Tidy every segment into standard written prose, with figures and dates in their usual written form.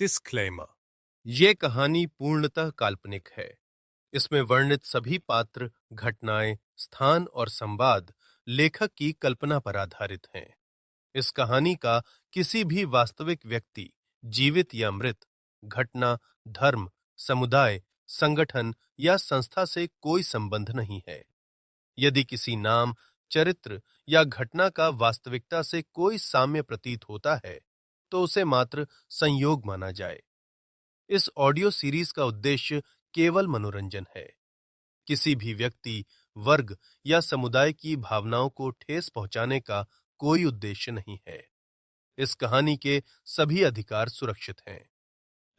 Disclaimer. ये कहानी पूर्णतः काल्पनिक है। इसमें वर्णित सभी पात्र, घटनाएं, स्थान और संवाद लेखक की कल्पना पर आधारित हैं। इस कहानी का किसी भी वास्तविक व्यक्ति, जीवित या मृत, घटना, धर्म, समुदाय, संगठन या संस्था से कोई संबंध नहीं है। यदि किसी नाम, चरित्र या घटना का वास्तविकता से कोई साम्य प्रतीत होता है, तो उसे मात्र संयोग माना जाए। इस ऑडियो सीरीज का उद्देश्य केवल मनोरंजन है। किसी भी व्यक्ति, वर्ग या समुदाय की भावनाओं को ठेस पहुंचाने का कोई उद्देश्य नहीं है। इस कहानी के सभी अधिकार सुरक्षित हैं।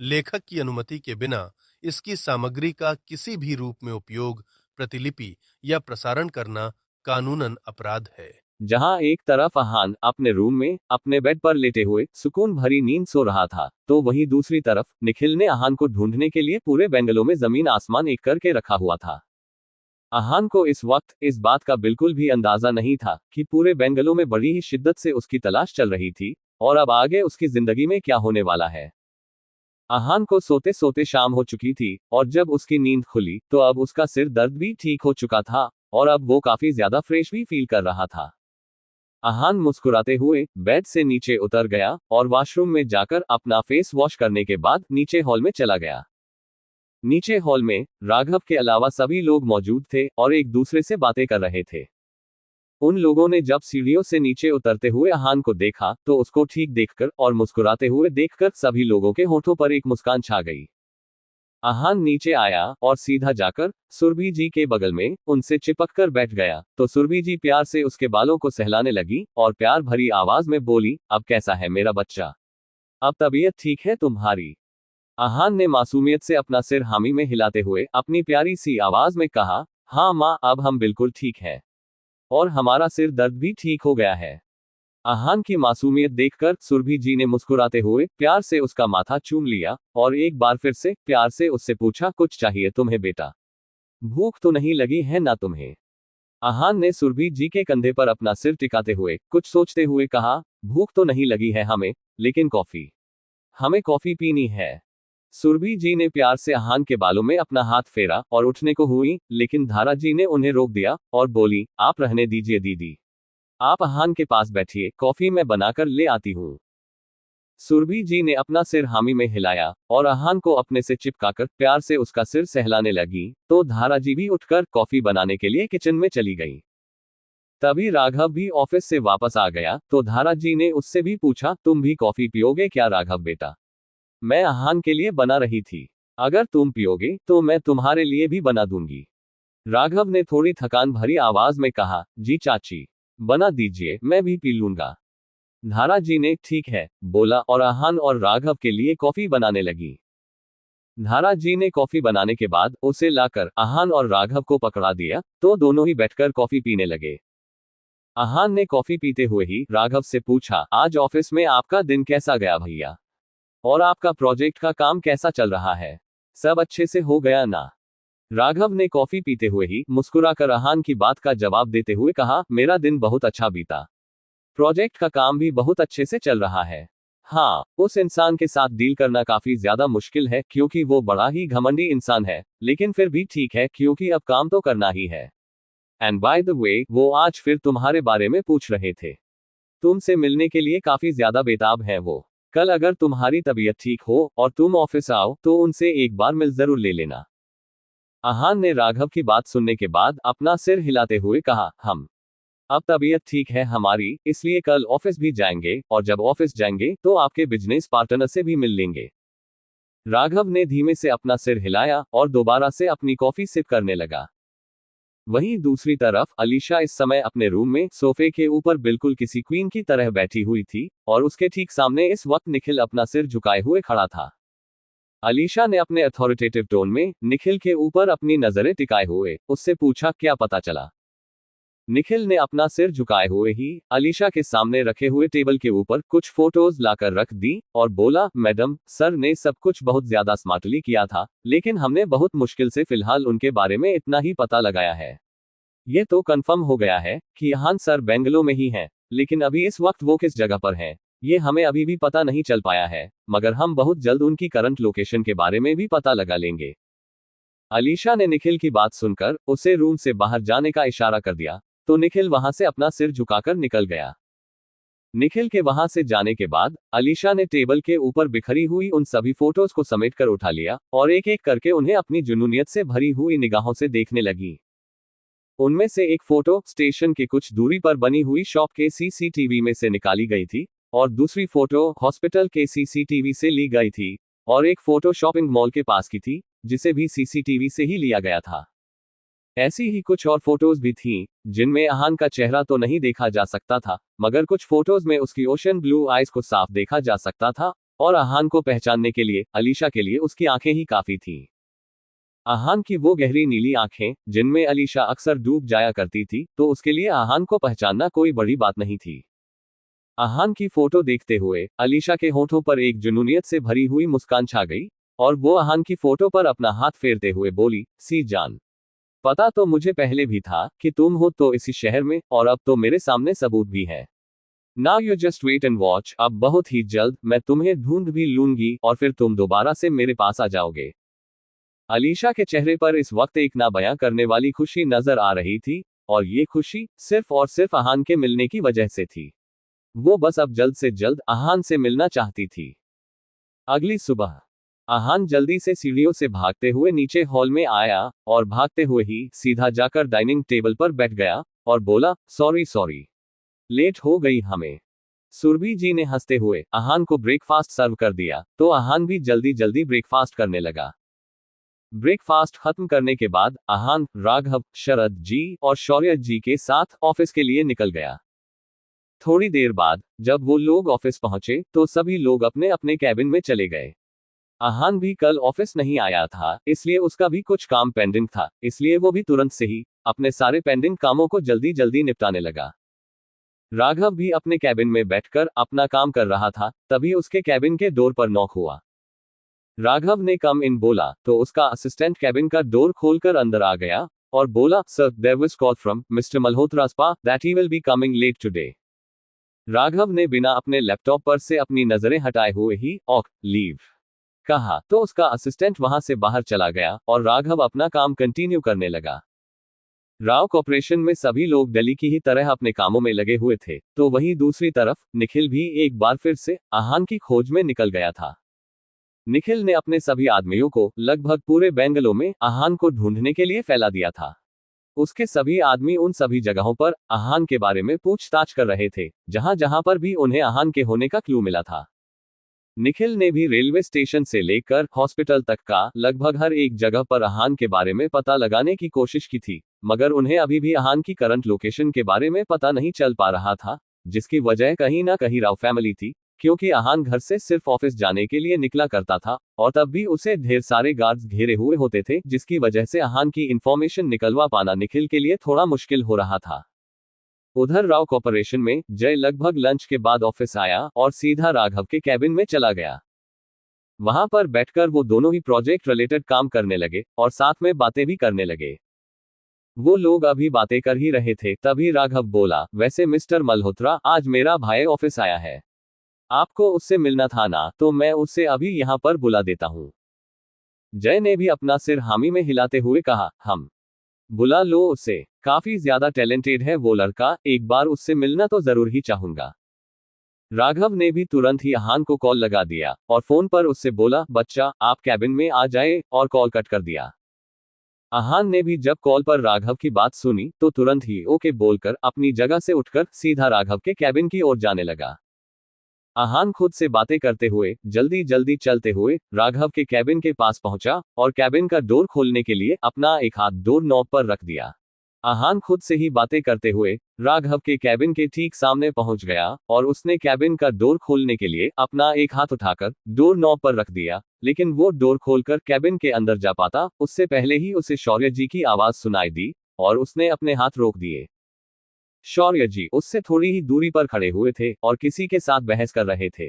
लेखक की अनुमति के बिना इसकी सामग्री का किसी भी रूप में उपयोग, प्रतिलिपि या प्रसारण करना कानूनन अपराध है। जहां एक तरफ अहान अपने रूम में अपने बेड पर लेटे हुए सुकून भरी नींद सो रहा था, तो वहीं दूसरी तरफ निखिल ने अहान को ढूंढने के लिए पूरे बेंगलोर में जमीन आसमान एक करके रखा हुआ था। अहान को इस वक्त इस बात का बिल्कुल भी अंदाजा नहीं था कि पूरे बेंगलोर में बड़ी ही शिद्दत से उसकी तलाश चल रही थी और अब आगे उसकी जिंदगी में क्या होने वाला है। अहान को सोते सोते शाम हो चुकी थी और जब उसकी नींद खुली तो अब उसका सिर दर्द भी ठीक हो चुका था और अब वो काफी ज्यादा फ्रेश भी फील कर रहा था। अहान मुस्कुराते हुए बेड से नीचे उतर गया और वॉशरूम में जाकर अपना फेस वॉश करने के बाद नीचे हॉल में चला गया। नीचे हॉल में राघव के अलावा सभी लोग मौजूद थे और एक दूसरे से बातें कर रहे थे। उन लोगों ने जब सीढ़ियों से नीचे उतरते हुए अहान को देखा तो उसको ठीक देखकर और मुस्कुराते हुए देखकर सभी लोगों के होठों पर एक मुस्कान छा गई। अहान नीचे आया और सीधा जाकर सुरभि जी के बगल में उनसे चिपक कर बैठ गया तो सुरभि जी प्यार से उसके बालों को सहलाने लगी और प्यार भरी आवाज में बोली, अब कैसा है मेरा बच्चा? अब तबीयत ठीक है तुम्हारी? अहान ने मासूमियत से अपना सिर हामी में हिलाते हुए अपनी प्यारी सी आवाज में कहा, हाँ माँ, अब हम बिल्कुल ठीक है और हमारा सिर दर्द भी ठीक हो गया है। अहान की मासूमियत देखकर सुरभि जी ने मुस्कुराते हुए प्यार से उसका माथा चूम लिया और एक बार फिर से प्यार से उससे पूछा, कुछ चाहिए तुम्हें बेटा? भूख तो नहीं लगी है ना तुम्हें? अहान ने सुरभि जी के कंधे पर अपना सिर टिकाते हुए कुछ सोचते हुए कहा, भूख तो नहीं लगी है हमें, लेकिन हमें कॉफी पीनी है। सुरभि जी ने प्यार से अहान के बालों में अपना हाथ फेरा और उठने को हुई, लेकिन धारा जी ने उन्हें रोक दिया और बोली, आप रहने दीजिए दीदी, आप अहान के पास बैठिए, कॉफी मैं बनाकर ले आती हूँ। सुरभि जी ने अपना सिर हामी में हिलाया और अहान को अपने से चिपकाकर प्यार से उसका सिर सहलाने लगी तो धारा जी भी उठकर कॉफी बनाने के लिए किचन में चली गई। तभी राघव भी ऑफिस से वापस आ गया तो धारा जी ने उससे भी पूछा, तुम भी कॉफी पियोगे क्या राघव बेटा? मैं अहान के लिए बना रही थी, अगर तुम पियोगे तो मैं तुम्हारे लिए भी बना दूंगी। राघव ने थोड़ी थकान भरी आवाज में कहा, जी चाची, बना दीजिए, मैं भी पी लूंगा। धारा जी ने ठीक है बोला और अहान और राघव के लिए कॉफी बनाने लगी। धारा जी ने कॉफी बनाने के बाद उसे लाकर अहान और राघव को पकड़ा दिया तो दोनों ही बैठकर कॉफी पीने लगे। अहान ने कॉफी पीते हुए ही राघव से पूछा, आज ऑफिस में आपका दिन कैसा गया भैया? और आपका प्रोजेक्ट का काम कैसा चल रहा है? सब अच्छे से हो गया ना? राघव ने कॉफी पीते हुए ही मुस्कुराकर अहान की बात का जवाब देते हुए कहा, मेरा दिन बहुत अच्छा बीता, प्रोजेक्ट का काम भी बहुत अच्छे से चल रहा है। हाँ, उस इंसान के साथ डील करना काफी ज्यादा मुश्किल है क्योंकि वो बड़ा ही घमंडी इंसान है, लेकिन फिर भी ठीक है क्योंकि अब काम तो करना ही है। एंड बाय द वे, वो आज फिर तुम्हारे बारे में पूछ रहे थे, तुमसे मिलने के लिए काफी ज्यादा बेताब है वो। कल अगर तुम्हारी तबीयत ठीक हो और तुम ऑफिस आओ तो उनसे एक बार मिल जरूर ले लेना। अहान ने राघव की बात सुनने के बाद अपना सिर हिलाते हुए कहा, हम अब तबीयत ठीक है हमारी, इसलिए कल ऑफिस भी जाएंगे और जब ऑफिस जाएंगे तो आपके बिजनेस पार्टनर से भी मिल लेंगे। राघव ने धीमे से अपना सिर हिलाया और दोबारा से अपनी कॉफी सिप करने लगा। वहीं दूसरी तरफ अलीशा इस समय अपने रूम में सोफे के ऊपर बिल्कुल किसी क्वीन की तरह बैठी हुई थी और उसके ठीक सामने इस वक्त निखिल अपना सिर झुकाए हुए खड़ा था। अलीशा ने अपने अथॉरिटेटिव टोन में निखिल के ऊपर अपनी नजरें टिकाए हुए उससे पूछा, क्या पता चला? निखिल ने अपना सिर झुकाए हुए ही अलीशा के सामने रखे हुए टेबल के ऊपर कुछ फोटोज लाकर रख दी और बोला, मैडम, सर ने सब कुछ बहुत ज्यादा स्मार्टली किया था, लेकिन हमने बहुत मुश्किल से फिलहाल उनके बारे में इतना ही पता लगाया है। ये तो कंफर्म हो गया है कि अहान सर बेंगलोर में ही हैं, लेकिन अभी इस वक्त वो किस जगह पर हैं ये हमें अभी भी पता नहीं चल पाया है, मगर हम बहुत जल्द उनकी करंट लोकेशन के बारे में भी पता लगा लेंगे। अलीशा ने निखिल की बात सुनकर उसे रूम से बाहर जाने का इशारा कर दिया, तो निखिल वहां से अपना सिर झुकाकर निकल गया। निखिल के वहां से जाने के बाद अलीशा ने टेबल के ऊपर बिखरी हुई उन सभी फोटोज को समेटकर उठा लिया और एक एक करके उन्हें अपनी जुनूनियत से भरी हुई निगाहों से देखने लगी। उनमें से एक फोटो स्टेशन के कुछ दूरी पर बनी हुई शॉप के सीसीटीवी में से निकाली गई थी, और दूसरी फोटो हॉस्पिटल के सीसीटीवी से ली गई थी, और एक फोटो शॉपिंग मॉल के पास की थी, जिसे भी सीसीटीवी से ही लिया गया था। ऐसी ही कुछ और फोटोज भी थीं, जिनमें अहान का चेहरा तो नहीं देखा जा सकता था, मगर कुछ फोटोज में उसकी ओशन ब्लू आइज को साफ देखा जा सकता था, और अहान को पहचानने के लिए अलीशा के लिए उसकी आंखें ही काफी थीं। अहान की वो गहरी नीली आंखें, जिनमें अलीशा अक्सर डूब जाया करती थी, तो उसके लिए अहान को पहचानना कोई बड़ी बात नहीं थी। अहान की फोटो देखते हुए अलीशा के होठों पर एक जुनूनियत से भरी हुई मुस्कान छा गई, और वो अहान की फोटो पर अपना हाथ फेरते हुए बोली, सी जान, पता तो मुझे पहले भी था कि तुम हो तो इसी शहर में, और अब तो मेरे सामने सबूत भी है। Now you just wait and watch, अब बहुत ही जल्द मैं तुम्हें ढूंढ भी लूंगी और फिर तुम दोबारा से मेरे पास आ जाओगे। अलीशा के चेहरे पर इस वक्त एक ना बयां करने वाली खुशी नजर आ रही थी, और ये खुशी सिर्फ और सिर्फ अहान के मिलने की वजह से थी। वो बस अब जल्द से जल्द अहान से मिलना चाहती थी। अगली सुबह अहान जल्दी से सीढ़ियों से भागते हुए नीचे हॉल में आया, और भागते हुए ही सीधा जाकर डाइनिंग टेबल पर बैठ गया और बोला, सॉरी सॉरी, लेट हो गई हमें। सुरभि जी ने हंसते हुए अहान को ब्रेकफास्ट सर्व कर दिया, तो अहान भी जल्दी जल्दी ब्रेकफास्ट करने लगा। ब्रेकफास्ट खत्म करने के बाद अहान राघव, शरद जी और शौर्य जी के साथ ऑफिस के लिए निकल गया। थोड़ी देर बाद जब वो लोग ऑफिस पहुंचे तो सभी लोग अपने अपने कैबिन में चले गए। अहान भी कल ऑफिस नहीं आया था, इसलिए उसका भी कुछ काम पेंडिंग था, इसलिए वो भी तुरंत से ही अपने सारे पेंडिंग कामों को जल्दी जल्दी निपटाने लगा। राघव भी अपने कैबिन में बैठकर अपना काम कर रहा था, तभी उसके कैबिन के डोर पर नॉक हुआ। राघव ने कम इन बोला तो उसका असिस्टेंट कैबिन का डोर खोलकर अंदर आ गया और बोला, sir, there was call from mister Malhotra स्पा that he will be coming late today. Raghav ने बिना अपने लैपटॉप पर से अपनी नजरें हटाए हुए ही ऑक लीव कहा, तो उसका असिस्टेंट वहां से बाहर चला गया और राघव अपना काम कंटिन्यू करने लगा। राव कॉर्पोरेशन में सभी लोग दिल्ली की ही तरह अपने कामों में लगे हुए थे, तो वहीं दूसरी तरफ निखिल भी एक बार फिर से अहान की खोज में निकल गया था। निखिल ने अपने सभी आदमियों को लगभग पूरे बेंगलोर में अहान को ढूंढने के लिए फैला दिया था। उसके सभी आदमी उन सभी जगहों पर अहान के बारे में पूछताछ कर रहे थे, जहां जहां पर भी उन्हें अहान के होने का क्लू मिला था। निखिल ने भी रेलवे स्टेशन से लेकर हॉस्पिटल तक का लगभग हर एक जगह पर अहान के बारे में पता लगाने की कोशिश की थी, मगर उन्हें अभी भी अहान की करंट लोकेशन के बारे में पता नहीं चल पा रहा था, जिसकी वजह कहीं ना कहीं राव फैमिली थी, क्योंकि अहान घर से सिर्फ ऑफिस जाने के लिए निकला करता था, और तब भी उसे ढेर सारे गार्ड्स घेरे हुए होते थे, जिसकी वजह से अहान की इंफॉर्मेशन निकलवा पाना निखिल के लिए थोड़ा मुश्किल हो रहा था। उधर राव कॉर्पोरेशन में जय लगभग लंच के बाद ऑफिस आया और सीधा राघव के कैबिन में चला गया। वहां पर बैठकर वो दोनों ही प्रोजेक्ट रिलेटेड काम करने लगे और साथ में बातें भी करने लगे। वो लोग अभी बातें कर ही रहे थे, तभी राघव बोला, वैसे मिस्टर मल्होत्रा, आज मेरा भाई ऑफिस आया है, आपको उससे मिलना था ना, तो मैं उससे अभी यहां पर बुला देता हूं। जय ने भी अपना सिर हामी में हिलाते हुए कहा, हम बुला लो उसे, काफी ज्यादा टैलेंटेड है वो लड़का, एक बार उससे मिलना तो जरूर ही चाहूंगा। राघव ने भी तुरंत ही अहान को कॉल लगा दिया और फोन पर उससे बोला, बच्चा, आप कैबिन में आ जाए, और कॉल कट कर दिया। अहान ने भी जब कॉल पर राघव की बात सुनी तो तुरंत ही ओके बोलकर अपनी जगह से उठकर सीधा राघव के कैबिन की ओर जाने लगा। अहान खुद से बातें करते हुए जल्दी जल्दी चलते हुए राघव के कैबिन के पास पहुंचा और कैबिन का डोर खोलने के लिए अपना एक हाथ डोर नॉब पर रख दिया। अहान खुद से ही बातें करते हुए राघव के कैबिन के ठीक सामने पहुंच गया और उसने कैबिन का डोर खोलने के लिए अपना एक हाथ उठाकर डोर नॉब पर रख दिया, लेकिन वो डोर खोलकर कैबिन के अंदर जा पाता उससे पहले ही उसे शौर्य जी की आवाज सुनाई दी और उसने अपने हाथ रोक दिए। शौर्य जी उससे थोड़ी ही दूरी पर खड़े हुए थे और किसी के साथ बहस कर रहे थे।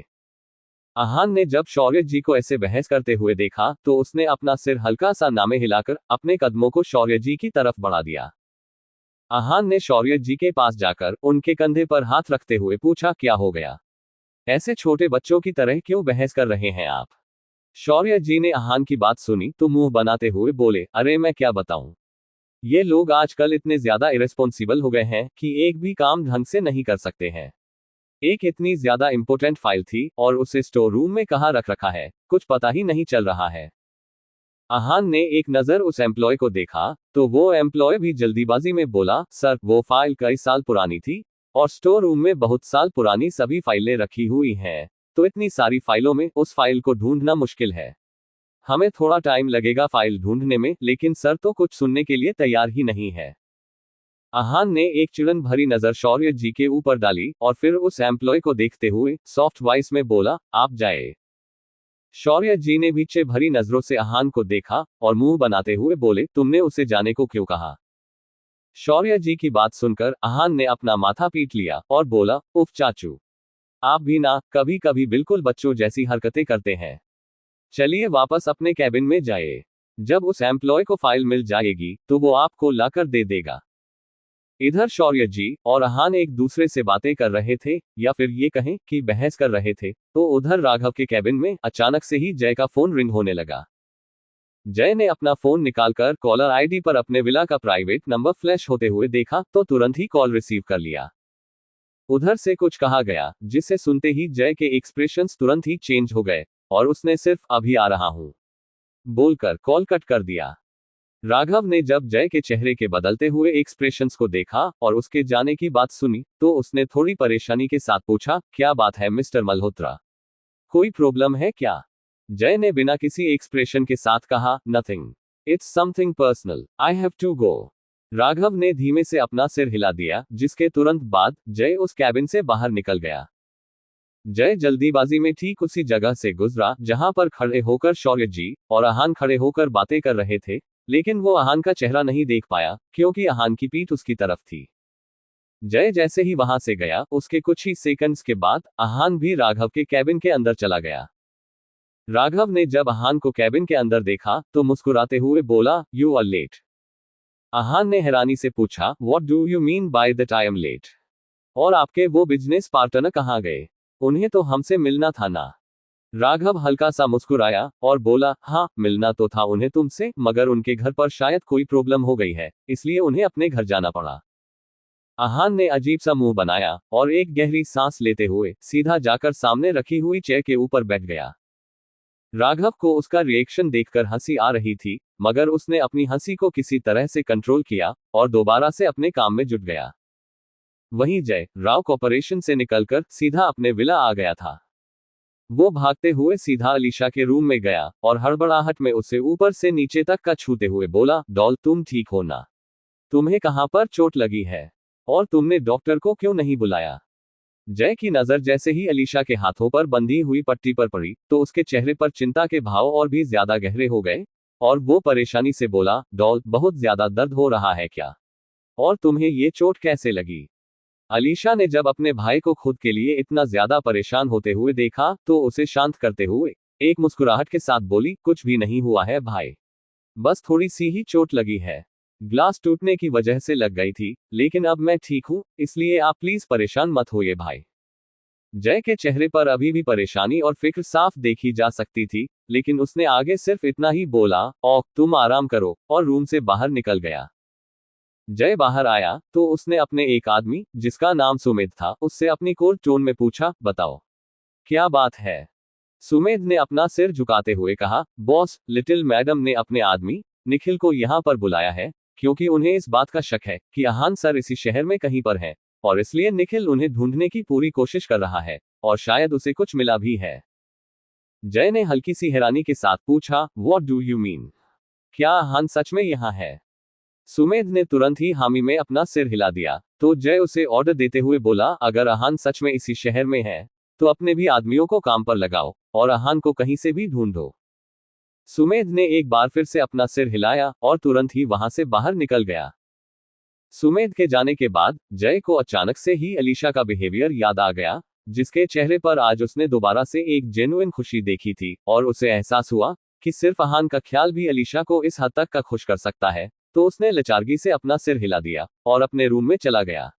अहान ने जब शौर्य जी को ऐसे बहस करते हुए देखा तो उसने अपना सिर हल्का सा नामे हिलाकर अपने कदमों को शौर्य जी की तरफ बढ़ा दिया। अहान ने शौर्य जी के पास जाकर उनके कंधे पर हाथ रखते हुए पूछा, क्या हो गया? ऐसे छोटे बच्चों की तरह क्यों बहस कर रहे हैं आप? शौर्य जी ने आहान की बात सुनी तो मुंह बनाते हुए बोले, अरे मैं क्या बताऊं। ये लोग आजकल इतने ज्यादा इरेस्पॉन्सिबल हो गए हैं कि एक भी काम ढंग से नहीं कर सकते हैं। एक इतनी ज्यादा इंपॉर्टेंट फाइल थी और उसे स्टोर रूम में कहाँ रख रखा है, कुछ पता ही नहीं चल रहा है। आहान ने एक नजर उस एम्प्लॉय को देखा तो वो एम्प्लॉय भी जल्दीबाजी में बोला, सर वो फाइल कई साल पुरानी थी और स्टोर रूम में बहुत साल पुरानी सभी फाइलें रखी हुई हैं, तो इतनी सारी फाइलों में उस फाइल को ढूंढना मुश्किल है। हमें थोड़ा टाइम लगेगा फाइल ढूंढने में, लेकिन सर तो कुछ सुनने के लिए तैयार ही नहीं है। आहान ने एक चिड़न भरी नजर शौर्य जी के ऊपर डाली और फिर उस एम्प्लॉय को देखते हुए सॉफ्ट वॉइस में बोला, आप जाए। शौर्य जी ने पीछे भरी नजरों से आहान को देखा और मुंह बनाते हुए बोले, तुमने उसे जाने को क्यों कहा? शौर्य जी की बात सुनकर आहान ने अपना माथा पीट लिया और बोला, उफ चाचू, आप भी ना कभी कभी बिल्कुल बच्चों जैसी हरकतें करते हैं। चलिए वापस अपने कैबिन में जाइए। जब उस एम्प्लॉय को फाइल मिल जाएगी तो वो आपको लाकर दे देगा। इधर शौर्य जी और आहान एक दूसरे से बातें कर रहे थे, या फिर ये कहें कि बहस कर रहे थे, तो उधर राघव के कैबिन में अचानक से ही जय का फोन रिंग होने लगा। जय ने अपना फोन निकालकर कॉलर आईडी पर अपने विला का प्राइवेट नंबर फ्लैश होते हुए देखा तो तुरंत ही कॉल रिसीव कर लिया। उधर से कुछ कहा गया जिसे सुनते ही जय के एक्सप्रेशंस तुरंत ही चेंज हो गए और उसने सिर्फ अभी आ रहा हूं बोलकर कॉल कट कर दिया। राघव ने जब जय के चेहरे के बदलते हुए एक्सप्रेशंस को देखा और उसके जाने की बात सुनी तो उसने थोड़ी परेशानी के साथ पूछा, क्या बात है मिस्टर मल्होत्रा, कोई प्रॉब्लम है क्या? जय ने बिना किसी एक्सप्रेशन के साथ कहा, nothing, it's something personal, I have to go. Raghav ने धीमे से अपना सिर हिला दिया, जिसके तुरंत बाद जय उस कैबिन से बाहर निकल गया। जय जल्दीबाजी में ठीक उसी जगह से गुजरा जहां पर खड़े होकर शौर्य जी और आहान खड़े होकर बातें कर रहे थे, लेकिन वो आहान का चेहरा नहीं देख पाया क्योंकि आहान की पीठ उसकी तरफ थी। जय जैसे ही वहां से गया उसके कुछ ही सेकंड्स के बाद आहान भी राघव के कैबिन के अंदर चला गया। राघव ने जब आहान को कैबिन के अंदर देखा तो मुस्कुराते हुए बोला, यू आर लेट। आहान ने हैरानी से पूछा, what do you mean by that I am late? और आपके वो बिजनेस पार्टनर कहाँ गए? उन्हें तो हमसे मिलना था ना। राघव हल्का सा मुस्कुराया और बोला, हाँ मिलना तो था उन्हें तुमसे, मगर उनके घर पर शायद कोई प्रॉब्लम हो गई है, इसलिए उन्हें अपने घर जाना पड़ा। आहान ने अजीब सा मुंह बनाया और एक गहरी सांस लेते हुए सीधा जाकर सामने रखी हुई चेयर के ऊपर बैठ गया। राघव को उसका रिएक्शन देखकर हंसी आ रही थी, मगर उसने अपनी हंसी को किसी तरह से कंट्रोल किया और दोबारा से अपने काम में जुट गया। वहीं जय राव कॉर्पोरेशन से निकलकर सीधा अपने विला आ गया था। वो भागते हुए सीधा अलीशा के रूम में गया और हड़बड़ाहट में उसे ऊपर से नीचे तक का छूते हुए बोला, डॉल तुम ठीक हो ना? तुम्हें कहां पर चोट लगी है? और तुमने डॉक्टर को क्यों नहीं बुलाया? जय की नजर जैसे ही अलीशा के हाथों पर बंधी हुई पट्टी पर पड़ी तो उसके चेहरे पर चिंता के भाव और भी ज्यादा गहरे हो गए और वो परेशानी से बोला, डॉल बहुत ज्यादा दर्द हो रहा है क्या? और तुम्हें ये चोट कैसे लगी? अलीशा ने जब अपने भाई को खुद के लिए इतना ज्यादा परेशान होते हुए देखा तो उसे शांत करते हुए एक मुस्कुराहट के साथ बोली, कुछ भी नहीं हुआ है भाई, बस थोड़ी सी ही चोट लगी है। ग्लास टूटने की वजह से लग गई थी, लेकिन अब मैं ठीक हूं, इसलिए आप प्लीज परेशान मत होइए भाई। जय के चेहरे पर अभी भी परेशानी और फिक्र साफ देखी जा सकती थी, लेकिन उसने आगे सिर्फ इतना ही बोला, ओ तुम आराम करो, और रूम से बाहर निकल गया। जय बाहर आया तो उसने अपने एक आदमी जिसका नाम सुमेध था उससे अपनी कोल्ड टोन में पूछा, बताओ क्या बात है? सुमेध ने अपना सिर झुकाते हुए कहा, बॉस लिटिल मैडम ने अपने आदमी निखिल को यहाँ पर बुलाया है क्योंकि उन्हें इस बात का शक है कि आहान सर इसी शहर में कहीं पर है, और इसलिए निखिल उन्हें ढूंढने की पूरी कोशिश कर रहा है और शायद उसे कुछ मिला भी है। जय ने हल्की सी हैरानी के साथ पूछा, व्हाट डू यू मीन? क्या आहान सच में यहाँ है? सुमेध ने तुरंत ही हामी में अपना सिर हिला दिया तो जय उसे ऑर्डर देते हुए बोला, अगर आहान सच में इसी शहर में है तो अपने भी आदमियों को काम पर लगाओ और आहान को कहीं से भी ढूंढो। सुमेध ने एक बार फिर से अपना सिर हिलाया और तुरंत ही वहां से बाहर निकल गया। सुमेध के जाने के बाद जय को अचानक से ही अलीशा का बिहेवियर याद आ गया, जिसके चेहरे पर आज उसने दोबारा से एक जेन्युइन खुशी देखी थी और उसे एहसास हुआ कि सिर्फ आहान का ख्याल भी अलीशा को इस हद तक का खुश कर सकता है। तो उसने लाचारगी से अपना सिर हिला दिया और अपने रूम में चला गया।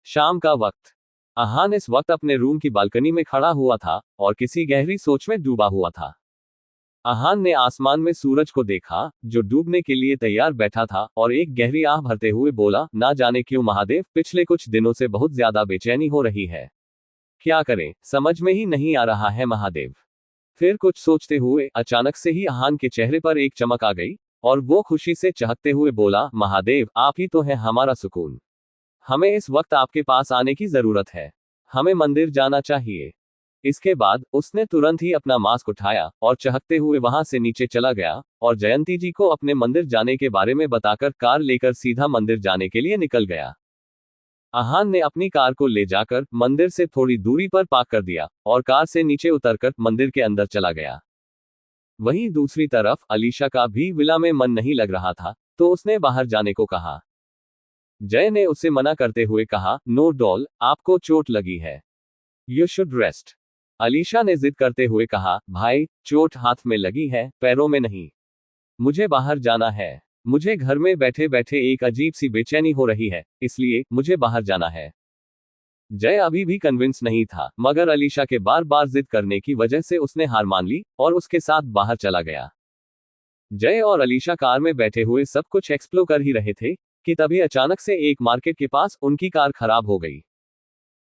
शाम का वक्त आहान इस वक्त अपने रूम की बालकनी में खड़ा हुआ था और किसी गहरी सोच में डूबा हुआ था। आहान ने आसमान में सूरज को देखा, जो डूबने के लिए तैयार बैठा था, और एक गहरी आह भरते हुए बोला, ना जाने क्यों महादेव, पिछले कुछ दिनों से बहुत ज्यादा बेचैनी हो रही है। क्या करें, समझ में ही नहीं आ रहा है महादेव। फिर कुछ सोचते हुए अचानक से ही आहान के चेहरे पर एक चमक आ गई, और वो खुशी से चहकते हुए बोला, महादेव, आप ही तो हैं हमारा सुकून। हमें इस वक्त आपके पास आने की जरूरत है। हमें मंदिर जाना चाहिए। इसके बाद उसने तुरंत ही अपना मास्क उठाया और चहकते हुए वहां से नीचे चला गया, और जयंती जी को अपने मंदिर जाने के बारे में बताकर कार लेकर सीधा मंदिर जाने के लिए निकल गया। आहान ने अपनी कार को ले जाकर मंदिर से थोड़ी दूरी पर पार्क कर दिया और कार से नीचे उतरकर मंदिर के अंदर चला गया। वहीं दूसरी तरफ अलीशा का भी विला में मन नहीं लग रहा था, तो उसने बाहर जाने को कहा। जय ने उसे मना करते हुए कहा, नो डॉल, आपको चोट लगी है। You should rest. अलीशा ने जिद करते हुए कहा, भाई, चोट हाथ में लगी है, पैरों में नहीं। मुझे बाहर जाना है। मुझे घर में बैठे बैठे एक अजीब सी बेचैनी हो रही है, इसलिए मुझे बाहर जाना है। जय अभी भी कन्विंस नहीं था, मगर अलीशा के बार बार जिद करने की वजह से उसने हार मान ली और उसके साथ बाहर चला गया। जय और अलीशा कार में बैठे हुए सब कुछ एक्सप्लोर कर ही रहे थे कि तभी अचानक से एक मार्केट के पास उनकी कार खराब हो गई।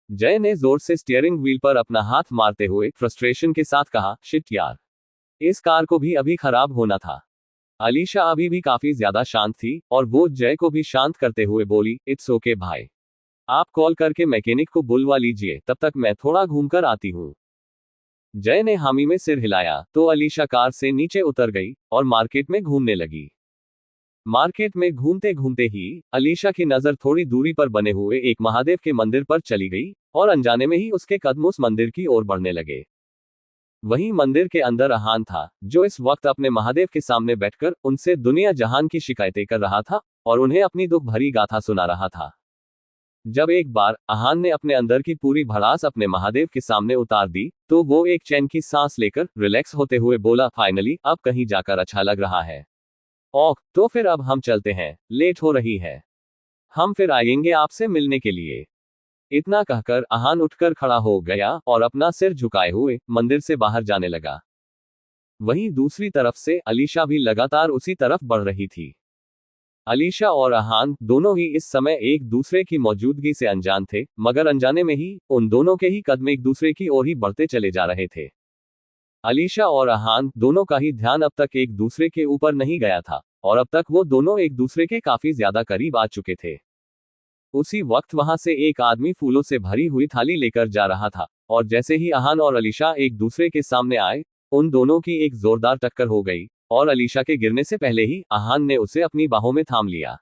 जय ने जोर से स्टीयरिंग व्हील पर अपना हाथ मारते हुए फ्रस्ट्रेशन के साथ कहा, शिट यार, इस कार को भी अभी खराब होना था। अलीशा अभी भी काफी ज्यादा शांत थी और वो जय को भी शांत करते हुए बोली, इट्स ओके भाई, आप कॉल करके मैकेनिक को बुलवा लीजिए, तब तक मैं थोड़ा घूमकर आती हूँ। जय ने हामी में सिर हिलाया तो अलीशा कार से नीचे उतर गई और मार्केट में घूमने लगी। मार्केट में घूमते घूमते ही अलीशा की नजर थोड़ी दूरी पर बने हुए एक महादेव के मंदिर पर चली गई, और अनजाने में ही उसके कदम उस मंदिर की ओर बढ़ने लगे। वहीं मंदिर के अंदर आहान था, जो इस वक्त अपने महादेव के सामने बैठकर उनसे दुनिया जहान की शिकायतें कर रहा था और उन्हें अपनी दुख भरी गाथा सुना रहा था। जब एक बार आहान ने अपने अंदर की पूरी भड़ास अपने महादेव के सामने उतार दी, तो वो एक चैन की सांस लेकर रिलैक्स होते हुए बोला, फाइनली अब कहीं जाकर अच्छा लग रहा है। ओह, तो फिर अब हम चलते हैं, लेट हो रही है। हम फिर आएंगे आपसे मिलने के लिए। इतना कहकर आहान उठकर खड़ा हो गया और अपना सिर झुकाए हुए मंदिर से बाहर जाने लगा। वहीं दूसरी तरफ से अलीशा भी लगातार उसी तरफ बढ़ रही थी। अलीशा और आहान दोनों ही इस समय एक दूसरे की मौजूदगी से अनजान थे, मगर अनजाने में ही उन दोनों के ही कदम एक दूसरे की ओर ही बढ़ते चले जा रहे थे। अलीशा और आहान दोनों का ही ध्यान अब तक एक दूसरे के ऊपर नहीं गया था, और अब तक वो दोनों एक दूसरे के काफी ज्यादा करीब आ चुके थे। उसी वक्त वहां से एक आदमी फूलों से भरी हुई थाली लेकर जा रहा था, और जैसे ही आहान और अलीशा एक दूसरे के सामने आए, उन दोनों की एक जोरदार टक्कर हो गई, और अलीशा के गिरने से पहले ही आहान ने उसे अपनी बाहों में थाम लिया।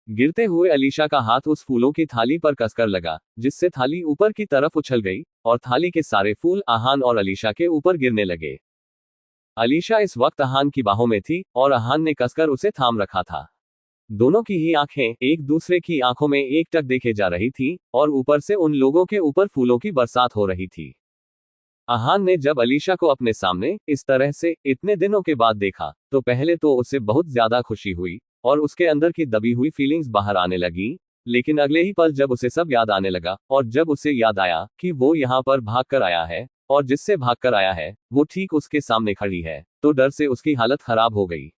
गिरते हुए अलीशा का हाथ उस फूलों की थाली पर कसकर लगा, जिससे थाली ऊपर की तरफ उछल गई और थाली के सारे फूल आहान और अलीशा के ऊपर गिरने लगे। अलीशा इस वक्त आहान की बाहों में थी और आहान ने कसकर उसे थाम रखा था। दोनों की ही आंखें एक दूसरे की आंखों में एकटक देखे जा रही थी, और ऊपर से उन लोगों के ऊपर फूलों की बरसात हो रही थी। आहान ने जब अलीशा को अपने सामने इस तरह से इतने दिनों के बाद देखा, तो पहले तो उसे बहुत ज्यादा खुशी हुई और उसके अंदर की दबी हुई फीलिंग्स बाहर आने लगी। लेकिन अगले ही पल जब उसे सब याद आने लगा, और जब उसे याद आया कि वो यहाँ पर भागकर आया है और जिससे भागकर आया है वो ठीक उसके सामने खड़ी है, तो डर से उसकी हालत खराब हो गई।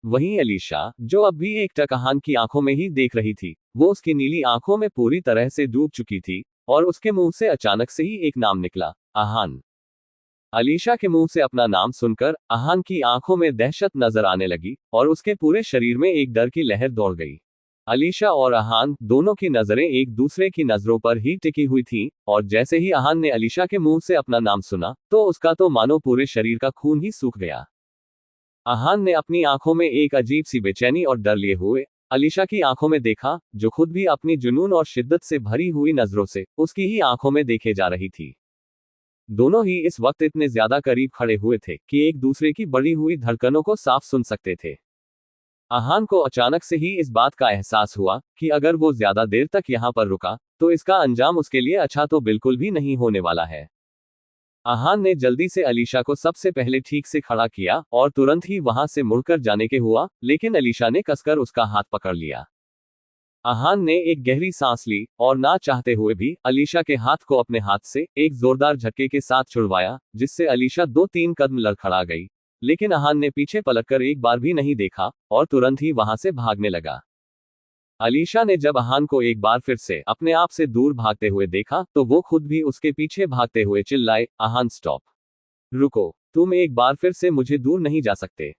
वहीं अलीशा, जो अब भी एकटक आहान की आंखों में ही देख रही थी, वो उसकी नीली आंखों में पूरी तरह से डूब चुकी थी, और उसके मुंह से अचानक से ही एक नाम निकला, आहान। अलीशा के मुंह से अपना नाम सुनकर आहान की आंखों में दहशत नजर आने लगी और उसके पूरे शरीर में एक डर की लहर दौड़ गई। अलीशा और आहान दोनों की नजरें एक दूसरे की नजरों पर ही टिकी हुई थीं, और जैसे ही आहान ने अलीशा के मुंह से अपना नाम सुना, तो उसका तो मानो पूरे शरीर का खून ही सूख गया। आहान ने अपनी आंखों में एक अजीब सी बेचैनी और डर लिए हुए अलीशा की आंखों में देखा, जो खुद भी अपनी जुनून और शिद्दत से भरी हुई नजरों से उसकी ही आंखों में देखे जा रही थी। दोनों ही इस वक्त इतने ज्यादा करीब खड़े हुए थे कि एक दूसरे की बढ़ी हुई धड़कनों को साफ सुन सकते थे। आहान को अचानक से ही इस बात का एहसास हुआ कि अगर वो ज्यादा देर तक यहाँ पर रुका, तो इसका अंजाम उसके लिए अच्छा तो बिल्कुल भी नहीं होने वाला है। आहान ने जल्दी से अलीशा को सबसे पहले ठीक से खड़ा किया और तुरंत ही वहां से मुड़कर जाने के हुआ, लेकिन अलीशा ने कसकर उसका हाथ पकड़ लिया। अहान ने एक गहरी सांस ली और ना चाहते हुए भी अलीशा के हाथ को अपने हाथ से एक जोरदार झटके के साथ छुड़वाया, जिससे अलीशा 2-3 कदम लड़खड़ा गई। लेकिन अहान ने पीछे पलटकर एक बार भी नहीं देखा और तुरंत ही वहां से भागने लगा। अलीशा ने जब अहान को एक बार फिर से अपने आप से दूर भागते हुए देखा तो वो खुद भी उसके पीछे भागते हुए चिल्लाए, अहान स्टॉप, रुको, तुम एक बार फिर से मुझे दूर नहीं जा सकते।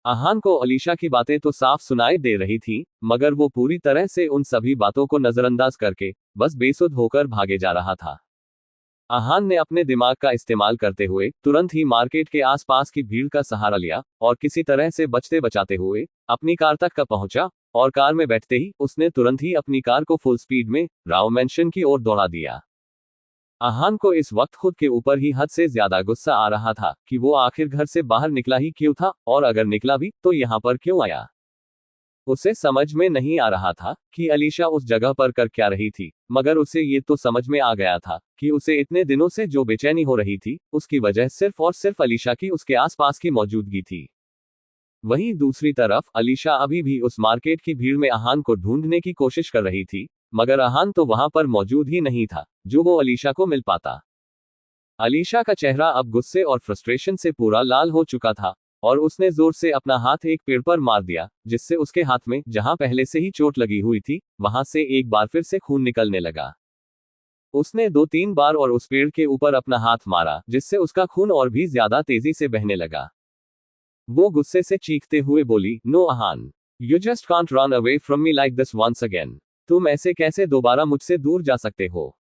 अहान को अलीशा की बातें तो साफ सुनाई दे रही थी, मगर वो पूरी तरह से उन सभी बातों को नजरअंदाज करके बस बेसुध होकर भागे जा रहा था। अहान ने अपने दिमाग का इस्तेमाल करते हुए तुरंत ही मार्केट के आसपास की भीड़ का सहारा लिया और किसी तरह से बचते बचाते हुए अपनी कार तक का पहुंचा, और कार में बैठते ही उसने तुरंत ही अपनी कार को फुल स्पीड में राव मैंशन की ओर दौड़ा दिया। अहान को इस वक्त खुद के ऊपर ही हद से ज्यादा गुस्सा आ रहा था कि वो आखिर घर से बाहर निकला ही क्यों था, और अगर निकला भी तो यहाँ पर क्यों आया। उसे समझ में नहीं आ रहा था कि अलीशा उस जगह पर कर क्या रही थी, मगर उसे ये तो समझ में आ गया था कि उसे इतने दिनों से जो बेचैनी हो रही थी उसकी वजह सिर्फ और सिर्फ अलीशा की उसके आसपास की मौजूदगी थी। वहीं दूसरी तरफ अलीशा अभी भी उस मार्केट की भीड़ में अहान को ढूंढने की कोशिश कर रही थी, मगर अहान तो वहां पर मौजूद ही नहीं था जो वो अलीशा को मिल पाता। अलीशा का चेहरा अब गुस्से और फ्रस्ट्रेशन से पूरा लाल हो चुका था और उसने जोर से अपना हाथ एक पेड़ पर मार दिया, जिससे उसके हाथ में जहां पहले से ही चोट लगी हुई थी वहां से एक बार फिर से खून निकलने लगा। उसने 2-3 बार और उस पेड़ के ऊपर अपना हाथ मारा, जिससे उसका खून और भी ज्यादा तेजी से बहने लगा। वो गुस्से से चीखते हुए बोली, no Ahan, you just can't run away from me like this once again. तुम ऐसे कैसे दोबारा मुझसे दूर जा सकते हो।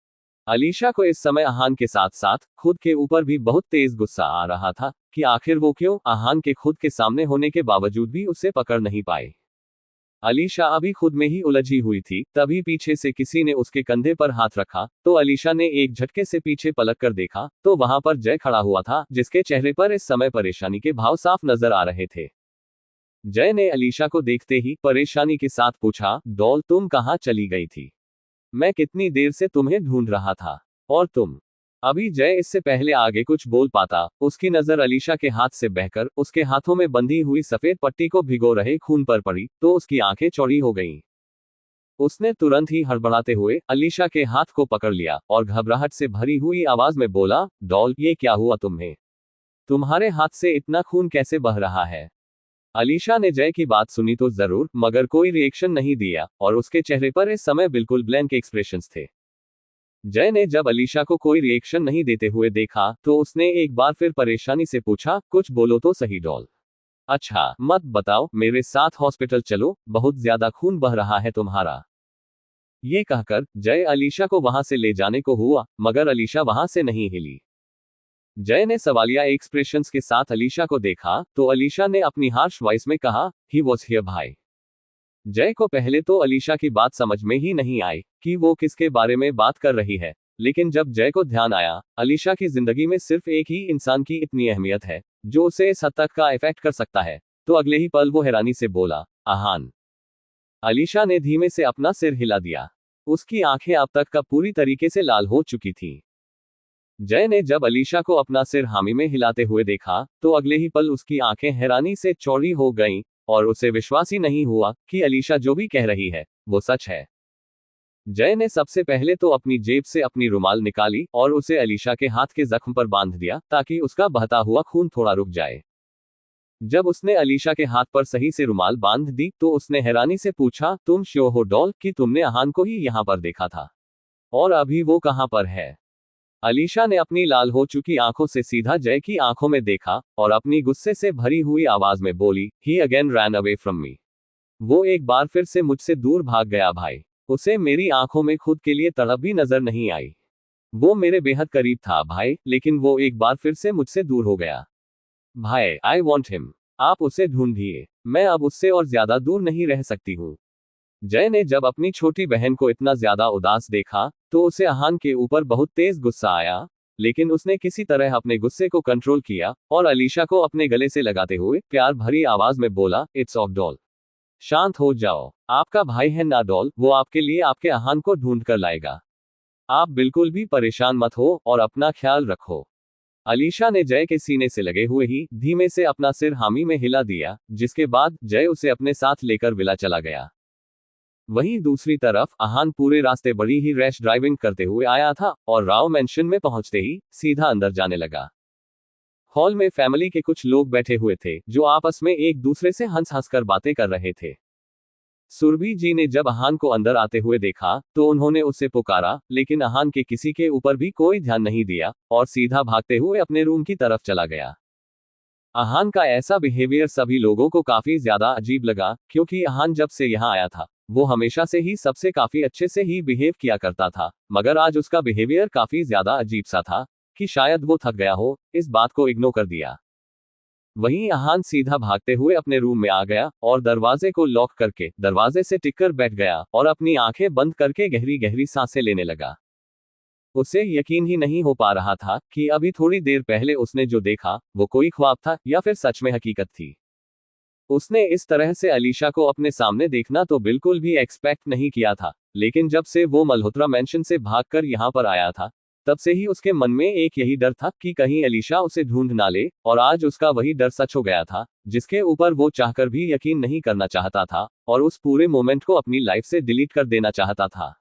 अलीशा को इस समय अहान के साथ साथ खुद के ऊपर भी बहुत तेज गुस्सा आ रहा था कि आखिर वो क्यों अहान के खुद के सामने होने के बावजूद भी उसे पकड़ नहीं पाए। अलीशा अभी खुद में ही उलझी हुई थी, तभी पीछे से किसी ने उसके कंधे पर हाथ रखा तो अलीशा ने एक झटके से पीछे पलट कर देखा तो वहां पर जय खड़ा हुआ था, जिसके चेहरे पर इस समय परेशानी के भाव साफ नजर आ रहे थे। जय ने अलीशा को देखते ही परेशानी के साथ पूछा, डॉल तुम कहाँ चली गई थी? मैं कितनी देर से तुम्हें ढूंढ रहा था। और तुम? अभी जय इससे पहले आगे कुछ बोल पाता, उसकी नजर अलीशा के हाथ से बहकर उसके हाथों में बंधी हुई सफेद पट्टी को भिगो रहे खून पर पड़ी तो उसकी आंखें चौड़ी हो गईं। उसने तुरंत ही हड़बड़ाते हुए अलीशा के हाथ को पकड़ लिया और घबराहट से भरी हुई आवाज में बोला, डॉल ये क्या हुआ तुम्हें? तुम्हारे हाथ से इतना खून कैसे बह रहा है? अलीशा ने जय की बात सुनी तो जरूर, मगर कोई रिएक्शन नहीं दिया और उसके चेहरे पर इस समय बिल्कुल ब्लैंक एक्सप्रेशंस थे। जय ने जब अलीशा को कोई रिएक्शन नहीं देते हुए देखा तो उसने एक बार फिर परेशानी से पूछा, कुछ बोलो तो सही डॉल। अच्छा मत बताओ, मेरे साथ हॉस्पिटल चलो, बहुत ज्यादा खून बह रहा है तुम्हारा। ये कहकर जय अलीशा को वहां से ले जाने को हुआ, मगर अलीशा वहां से नहीं हिली। जय ने सवालिया एक्सप्रेशंस के साथ अलीशा को देखा तो अलीशा ने अपनी हार्श वॉइस में कहा, ही वॉज हियर भाई। जय को पहले तो अलीशा की बात समझ में ही नहीं आई कि वो किसके बारे में बात कर रही है, लेकिन जब जय को ध्यान आया अलीशा की जिंदगी में सिर्फ एक ही इंसान की इतनी अहमियत है जो उसे इस हद तक का इफेक्ट कर सकता है, तो अगले ही पल वो हैरानी से बोला, अहान। अलीशा ने धीमे से अपना सिर हिला दिया। उसकी आंखें अब तक का पूरी तरीके से लाल हो चुकी थी। जय ने जब अलीशा को अपना सिर हामी में हिलाते हुए देखा तो अगले ही पल उसकी आंखें हैरानी से चौड़ी हो गईं और उसे विश्वास ही नहीं हुआ कि अलीशा जो भी कह रही है वो सच है। जय ने सबसे पहले तो अपनी जेब से अपनी रुमाल निकाली और उसे अलीशा के हाथ के जख्म पर बांध दिया ताकि उसका बहता हुआ खून थोड़ा रुक जाए। जब उसने अलीशा के हाथ पर सही से रुमाल बांध दी तो उसने हैरानी से पूछा, तुम श्योर हो डॉल कि तुमने अहान को ही यहाँ पर देखा था? और अभी वो कहाँ पर है? अलीशा ने अपनी लाल हो चुकी आंखों से सीधा जय की आंखों में देखा और अपनी गुस्से से भरी हुई आवाज में बोली, he again ran away from me. वो एक बार फिर से मुझसे दूर भाग गया भाई। उसे मेरी आंखों में खुद के लिए तड़प भी नजर नहीं आई। वो मेरे बेहद करीब था भाई, लेकिन वो एक बार फिर से मुझसे दूर हो गया भाई। I want him. आप उसे ढूंढिए, मैं अब उससे और ज्यादा दूर नहीं रह सकती हूँ। जय ने जब अपनी छोटी बहन को इतना ज्यादा उदास देखा तो उसे अहान के ऊपर बहुत तेज गुस्सा आया, लेकिन उसने किसी तरह अपने गुस्से को कंट्रोल किया और अलीशा को अपने गले से लगाते हुए प्यार भरी आवाज में बोला, इट्स ऑफ डॉल, शांत हो जाओ। आपका भाई है ना डॉल, वो आपके लिए आपके अहान को ढूंढ कर लाएगा। आप बिल्कुल भी परेशान मत हो और अपना ख्याल रखो। अलीशा ने जय के सीने से लगे हुए ही धीमे से अपना सिर हामी में हिला दिया, जिसके बाद जय उसे अपने साथ लेकर विला चला गया। वहीं दूसरी तरफ अहान पूरे रास्ते बड़ी ही रैश ड्राइविंग करते हुए आया था और राव मेंशन में पहुंचते ही सीधा अंदर जाने लगा। हॉल में फैमिली के कुछ लोग बैठे हुए थे जो आपस में एक दूसरे से हंस हंस कर बातें कर रहे थे। सुरभि जी ने जब अहान को अंदर आते हुए देखा तो उन्होंने उसे पुकारा, लेकिन अहान के किसी के ऊपर भी कोई ध्यान नहीं दिया और सीधा भागते हुए अपने रूम की तरफ चला गया। अहान का ऐसा बिहेवियर सभी लोगों को काफी ज्यादा अजीब लगा, क्योंकि अहान जब से यहाँ आया था वो हमेशा से ही सबसे काफी अच्छे से ही बिहेव किया करता था, मगर आज उसका बिहेवियर काफी ज्यादा अजीब सा था कि शायद वो थक गया हो, इस बात को इग्नोर कर दिया। वहीं अहान सीधा भागते हुए अपने रूम में आ गया और दरवाजे को लॉक करके दरवाजे से टिककर बैठ गया और अपनी आंखें बंद करके गहरी गहरी सांसें लेने लगा। उसे यकीन ही नहीं हो पा रहा था कि अभी थोड़ी देर पहले उसने जो देखा वो कोई ख्वाब था या फिर सच में हकीकत थी। उसने इस तरह से अलीशा को अपने सामने देखना तो बिल्कुल भी एक्सपेक्ट नहीं किया था, लेकिन जब से वो मल्होत्रा मैंशन से भागकर यहाँ पर आया था तब से ही उसके मन में एक यही डर था कि कहीं अलीशा उसे ढूंढ ना ले, और आज उसका वही डर सच हो गया था जिसके ऊपर वो चाहकर भी यकीन नहीं करना चाहता था और उस पूरे मोमेंट को अपनी लाइफ से डिलीट कर देना चाहता था।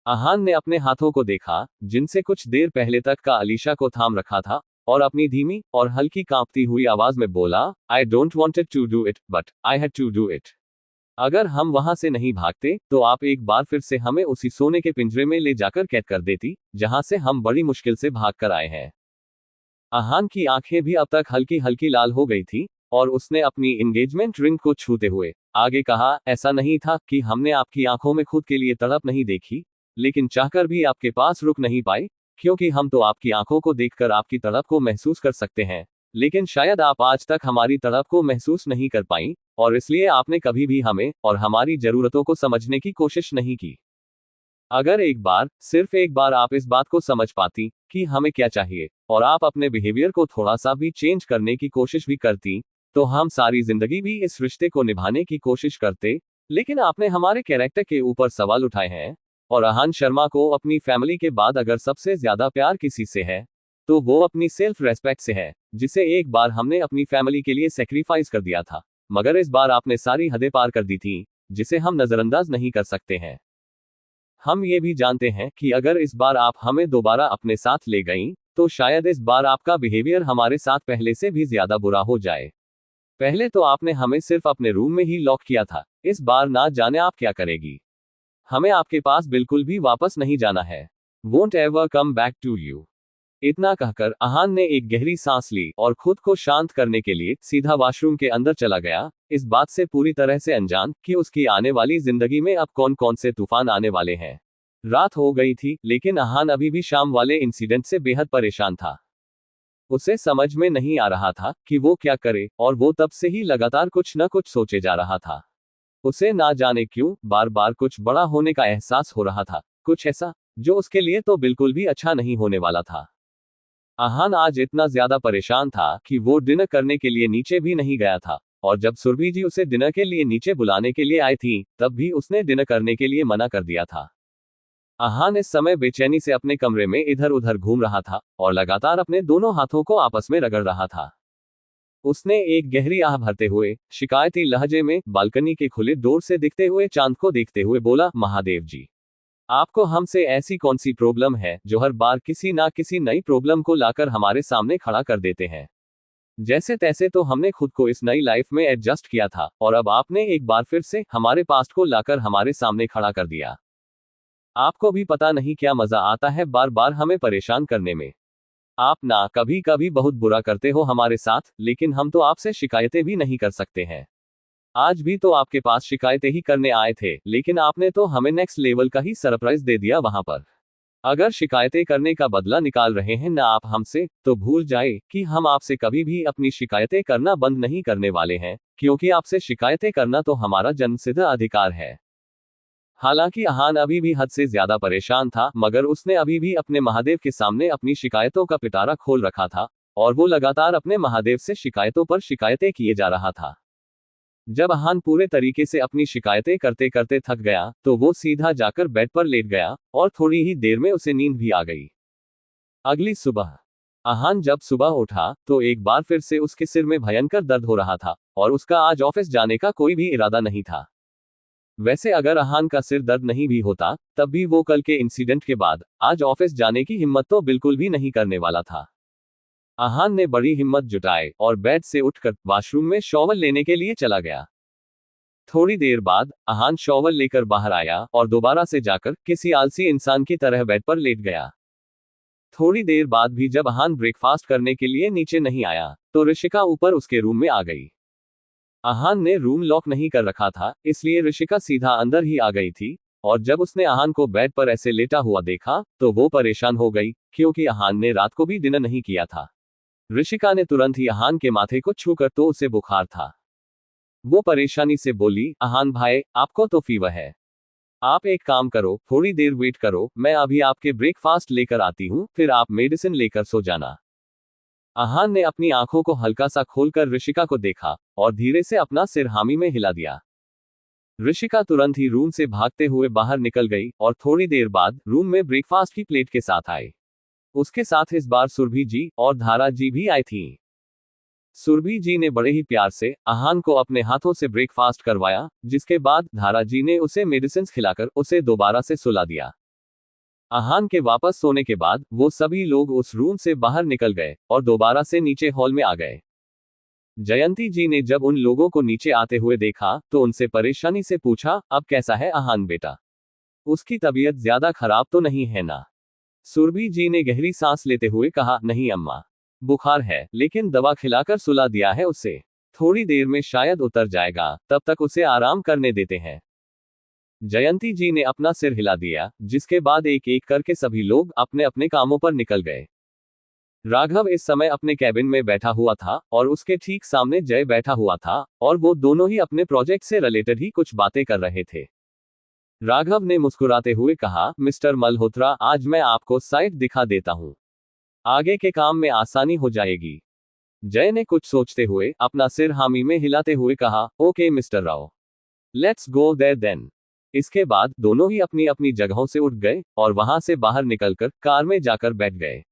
अहान ने अपने हाथों को देखा जिनसे कुछ देर पहले तक का अलीशा को थाम रखा था और अपनी धीमी और हल्की कांपती हुई आवाज में बोला, I don't wanted to do it but I had to do it. अगर हम वहां से नहीं भागते तो आप एक बार फिर से हमें उसी सोने के पिंजरे में ले जाकर कैद कर देती जहां से हम बड़ी मुश्किल से भाग कर आए हैं। अहान की आंखें भी अब तक हल्की हल्की लाल हो गई थी और उसने अपनी एंगेजमेंट रिंग को छूते हुए आगे कहा, ऐसा नहीं था कि हमने आपकी आंखों में खुद के लिए तड़प नहीं देखी, लेकिन चाहकर भी आपके पास रुक नहीं पाए, क्योंकि हम तो आपकी आंखों को देखकर आपकी तड़प को महसूस कर सकते हैं, लेकिन शायद आप आज तक हमारी तड़प को महसूस नहीं कर पाई और इसलिए आपने कभी भी हमें और हमारी जरूरतों को समझने की कोशिश नहीं की। अगर एक बार, सिर्फ एक बार आप इस बात को समझ पाती कि हमें क्या चाहिए और आप अपने बिहेवियर को थोड़ा सा भी चेंज करने की कोशिश भी करती, तो हम सारी जिंदगी भी इस रिश्ते को निभाने की कोशिश करते, लेकिन आपने हमारे कैरेक्टर के ऊपर सवाल उठाए हैं। और अहान शर्मा को अपनी फैमिली के बाद अगर सबसे ज्यादा प्यार किसी से है तो वो अपनी सेल्फ रेस्पेक्ट से है, जिसे एक बार हमने अपनी फैमिली के लिए सेक्रीफाइस कर दिया था, मगर इस बार आपने सारी हदें पार कर दी थी जिसे हम नजरअंदाज नहीं कर सकते हैं। हम ये भी जानते हैं कि अगर इस बार आप हमें दोबारा अपने साथ ले गईं, तो शायद इस बार आपका बिहेवियर हमारे साथ पहले से भी ज्यादा बुरा हो जाए। पहले तो आपने हमें सिर्फ अपने रूम में ही लॉक किया था, इस बार ना जाने आप क्या करेगी। हमें आपके पास बिल्कुल भी वापस नहीं जाना है। Won't ever come back to you। इतना कहकर अहान ने एक गहरी सांस ली और खुद को शांत करने के लिए सीधा वॉशरूम के अंदर चला गया, इस बात से पूरी तरह से अनजान कि उसकी आने वाली जिंदगी में अब कौन कौन से तूफान आने वाले हैं। रात हो गई थी, लेकिन अहान अभी भी शाम वाले इंसिडेंट से बेहद परेशान था। उसे समझ में नहीं आ रहा था कि वो क्या करे और वो तब से ही लगातार कुछ न कुछ सोचे जा रहा था। उसे ना जाने क्यों बार बार कुछ बड़ा होने का एहसास हो रहा था, कुछ ऐसा जो उसके लिए तो बिल्कुल भी अच्छा नहीं होने वाला था। अहान आज इतना ज्यादा परेशान था कि वो डिनर करने के लिए नीचे भी नहीं गया था, और जब सुरभि जी उसे डिनर के लिए नीचे बुलाने के लिए आई थी तब भी उसने डिनर करने के लिए मना कर दिया था। अहान इस समय बेचैनी से अपने कमरे में इधर उधर घूम रहा था और लगातार अपने दोनों हाथों को आपस में रगड़ रहा था। उसने एक गहरी आह भरते हुए शिकायती लहजे में बालकनी के खुले डोर से दिखते हुए चांद को देखते हुए बोला, महादेव जी, आपको हमसे ऐसी कौन सी प्रॉब्लम है जो हर बार किसी ना किसी नई प्रॉब्लम को लाकर हमारे सामने खड़ा कर देते हैं। जैसे तैसे तो हमने खुद को इस नई लाइफ में एडजस्ट किया था और अब आपने एक बार फिर से हमारे पास्ट को लाकर हमारे सामने खड़ा कर दिया। आपको भी पता नहीं क्या मजा आता है बार बार हमें परेशान करने में। आप ना कभी कभी बहुत बुरा करते हो हमारे साथ, लेकिन हम तो आपसे शिकायतें भी नहीं कर सकते हैं। आज भी तो आपके पास शिकायतें ही करने आए थे, लेकिन आपने तो हमें नेक्स्ट लेवल का ही सरप्राइज दे दिया वहां पर। अगर शिकायतें करने का बदला निकाल रहे हैं ना आप हमसे, तो भूल जाए कि हम आपसे कभी भी अपनी शिकायतें करना बंद नहीं करने वाले हैं, क्योंकि आपसे शिकायतें करना तो हमारा जन्मसिद्ध अधिकार है। हालांकि अहान अभी भी हद से ज्यादा परेशान था, मगर उसने अभी भी अपने महादेव के सामने अपनी शिकायतों का पिटारा खोल रखा था और वो लगातार अपने महादेव से शिकायतों पर शिकायतें किए जा रहा था। जब अहान पूरे तरीके से अपनी शिकायतें करते करते थक गया तो वो सीधा जाकर बेड पर लेट गया और थोड़ी ही देर में उसे नींद भी आ गई। अगली सुबह अहान जब सुबह उठा तो एक बार फिर से उसके सिर में भयंकर दर्द हो रहा था और उसका आज ऑफिस जाने का कोई भी इरादा नहीं था। वैसे अगर अहान का सिर दर्द नहीं भी होता, तब भी वो कल के इंसिडेंट के बाद आज ऑफिस जाने की हिम्मत तो बिल्कुल भी नहीं करने वाला था। अहान ने बड़ी हिम्मत जुटाई और बेड से उठकर वॉशरूम में शॉवर लेने के लिए चला गया। थोड़ी देर बाद अहान शॉवर लेकर बाहर आया और दोबारा से जाकर किसी आलसी इंसान की तरह बेड पर लेट गया। थोड़ी देर बाद भी जब अहान ब्रेकफास्ट करने के लिए नीचे नहीं आया, तो ऋषिका ऊपर उसके रूम में आ गई। अहान ने रूम लॉक नहीं कर रखा था, इसलिए ऋषिका सीधा अंदर ही आ गई थी, और जब उसने अहान को बेड पर ऐसे लेटा हुआ देखा, तो वो परेशान हो गई, क्योंकि अहान ने रात को भी डिनर नहीं किया था। ऋषिका ने तुरंत ही अहान के माथे को छूकर, तो उसे बुखार था। वो परेशानी से बोली, अहान भाई, आपको तो फीवर है। आप एक काम करो, थोड़ी देर वेट करो, मैं अभी आपके ब्रेकफास्ट लेकर आती हूँ, फिर आप मेडिसिन लेकर सो जाना। अहान ने अपनी आंखों को हल्का सा खोलकर ऋषिका को देखा और धीरे से अपना सिर हामी में हिला दिया। ऋषिका तुरंत ही रूम से भागते हुए बाहर निकल गई और थोड़ी देर बाद रूम में ब्रेकफास्ट की प्लेट के साथ आई। उसके साथ इस बार सुरभि जी और धारा जी भी आई थीं। सुरभि जी ने बड़े ही प्यार से अहान को अपने हाथों से ब्रेकफास्ट करवाया, जिसके बाद धारा जी ने उसे मेडिसिन खिलाकर उसे दोबारा से सुला दिया। अहान के वापस सोने के बाद वो सभी लोग उस रूम से बाहर निकल गए और दोबारा से नीचे हॉल में आ गए। जयंती जी ने जब उन लोगों को नीचे आते हुए देखा, तो उनसे परेशानी से पूछा, अब कैसा है अहान बेटा? उसकी तबीयत ज्यादा खराब तो नहीं है ना? सुरभि जी ने गहरी सांस लेते हुए कहा, नहीं अम्मा, बुखार है, लेकिन दवा खिलाकर सुला दिया है उसे। थोड़ी देर में शायद उतर जाएगा, तब तक उसे आराम करने देते हैं। जयंती जी ने अपना सिर हिला दिया, जिसके बाद एक एक करके सभी लोग अपने अपने कामों पर निकल गए। राघव इस समय अपने कैबिन में बैठा हुआ था और उसके ठीक सामने जय बैठा हुआ था, और वो दोनों ही अपने प्रोजेक्ट से रिलेटेड ही कुछ बातें कर रहे थे। राघव ने मुस्कुराते हुए कहा, मिस्टर मल्होत्रा, आज मैं आपको साइट दिखा देता हूँ, आगे के काम में आसानी हो जाएगी। जय ने कुछ सोचते हुए अपना सिर हामी में हिलाते हुए कहा, okay mister Rao, let's go there then. इसके बाद दोनों ही अपनी अपनी जगहों से उठ गए और वहां से बाहर निकलकर कार में जाकर बैठ गए।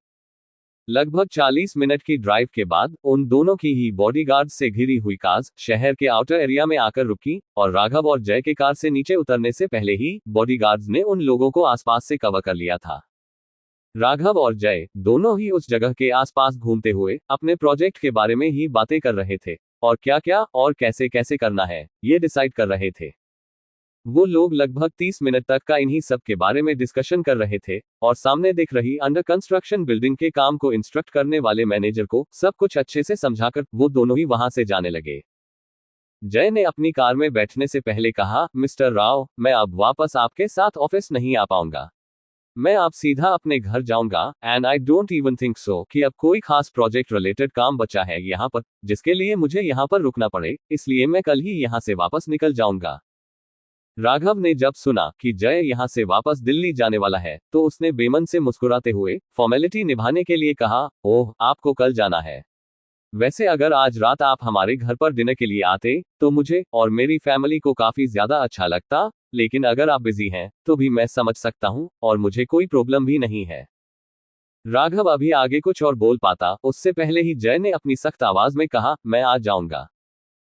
लगभग 40 मिनट की ड्राइव के बाद उन दोनों की ही बॉडीगार्ड से घिरी हुई कार शहर के आउटर एरिया में आकर रुकी, और राघव और जय के कार से नीचे उतरने से पहले ही बॉडीगार्ड्स ने उन लोगों को आसपास से कवर कर लिया था। राघव और जय दोनों ही उस जगह के आसपास घूमते हुए अपने प्रोजेक्ट के बारे में ही बातें कर रहे थे, और क्या क्या और कैसे कैसे करना है, ये डिसाइड कर रहे थे। वो लोग लगभग 30 मिनट तक का इन्हीं सब के बारे में डिस्कशन कर रहे थे, और सामने दिख रही अंडर कंस्ट्रक्शन बिल्डिंग के काम को इंस्ट्रक्ट करने वाले मैनेजर को सब कुछ अच्छे से समझाकर वो दोनों ही वहां से जाने लगे। जय ने अपनी कार में बैठने से पहले कहा, मिस्टर राव, मैं अब वापस आपके साथ ऑफिस नहीं आ पाऊंगा। मैं अब सीधा अपने घर जाऊंगा, and I don't even think so कि अब कोई खास प्रोजेक्ट रिलेटेड काम बचा है यहाँ पर, जिसके लिए मुझे यहाँ पर रुकना पड़े, इसलिए मैं कल ही यहाँ से वापस निकल जाऊंगा। राघव ने जब सुना कि जय यहाँ से वापस दिल्ली जाने वाला है, तो उसने बेमन से मुस्कुराते हुए फॉर्मेलिटी निभाने के लिए कहा, ओह, आपको कल जाना है। वैसे अगर आज रात आप हमारे घर पर डिनर के लिए आते, तो मुझे और मेरी फैमिली को काफी ज्यादा अच्छा लगता, लेकिन अगर आप बिजी हैं, तो भी मैं समझ सकता हूँ, और मुझे कोई प्रॉब्लम भी नहीं है। राघव अभी आगे कुछ और बोल पाता, उससे पहले ही जय ने अपनी सख्त आवाज में कहा, मैं आ जाऊंगा।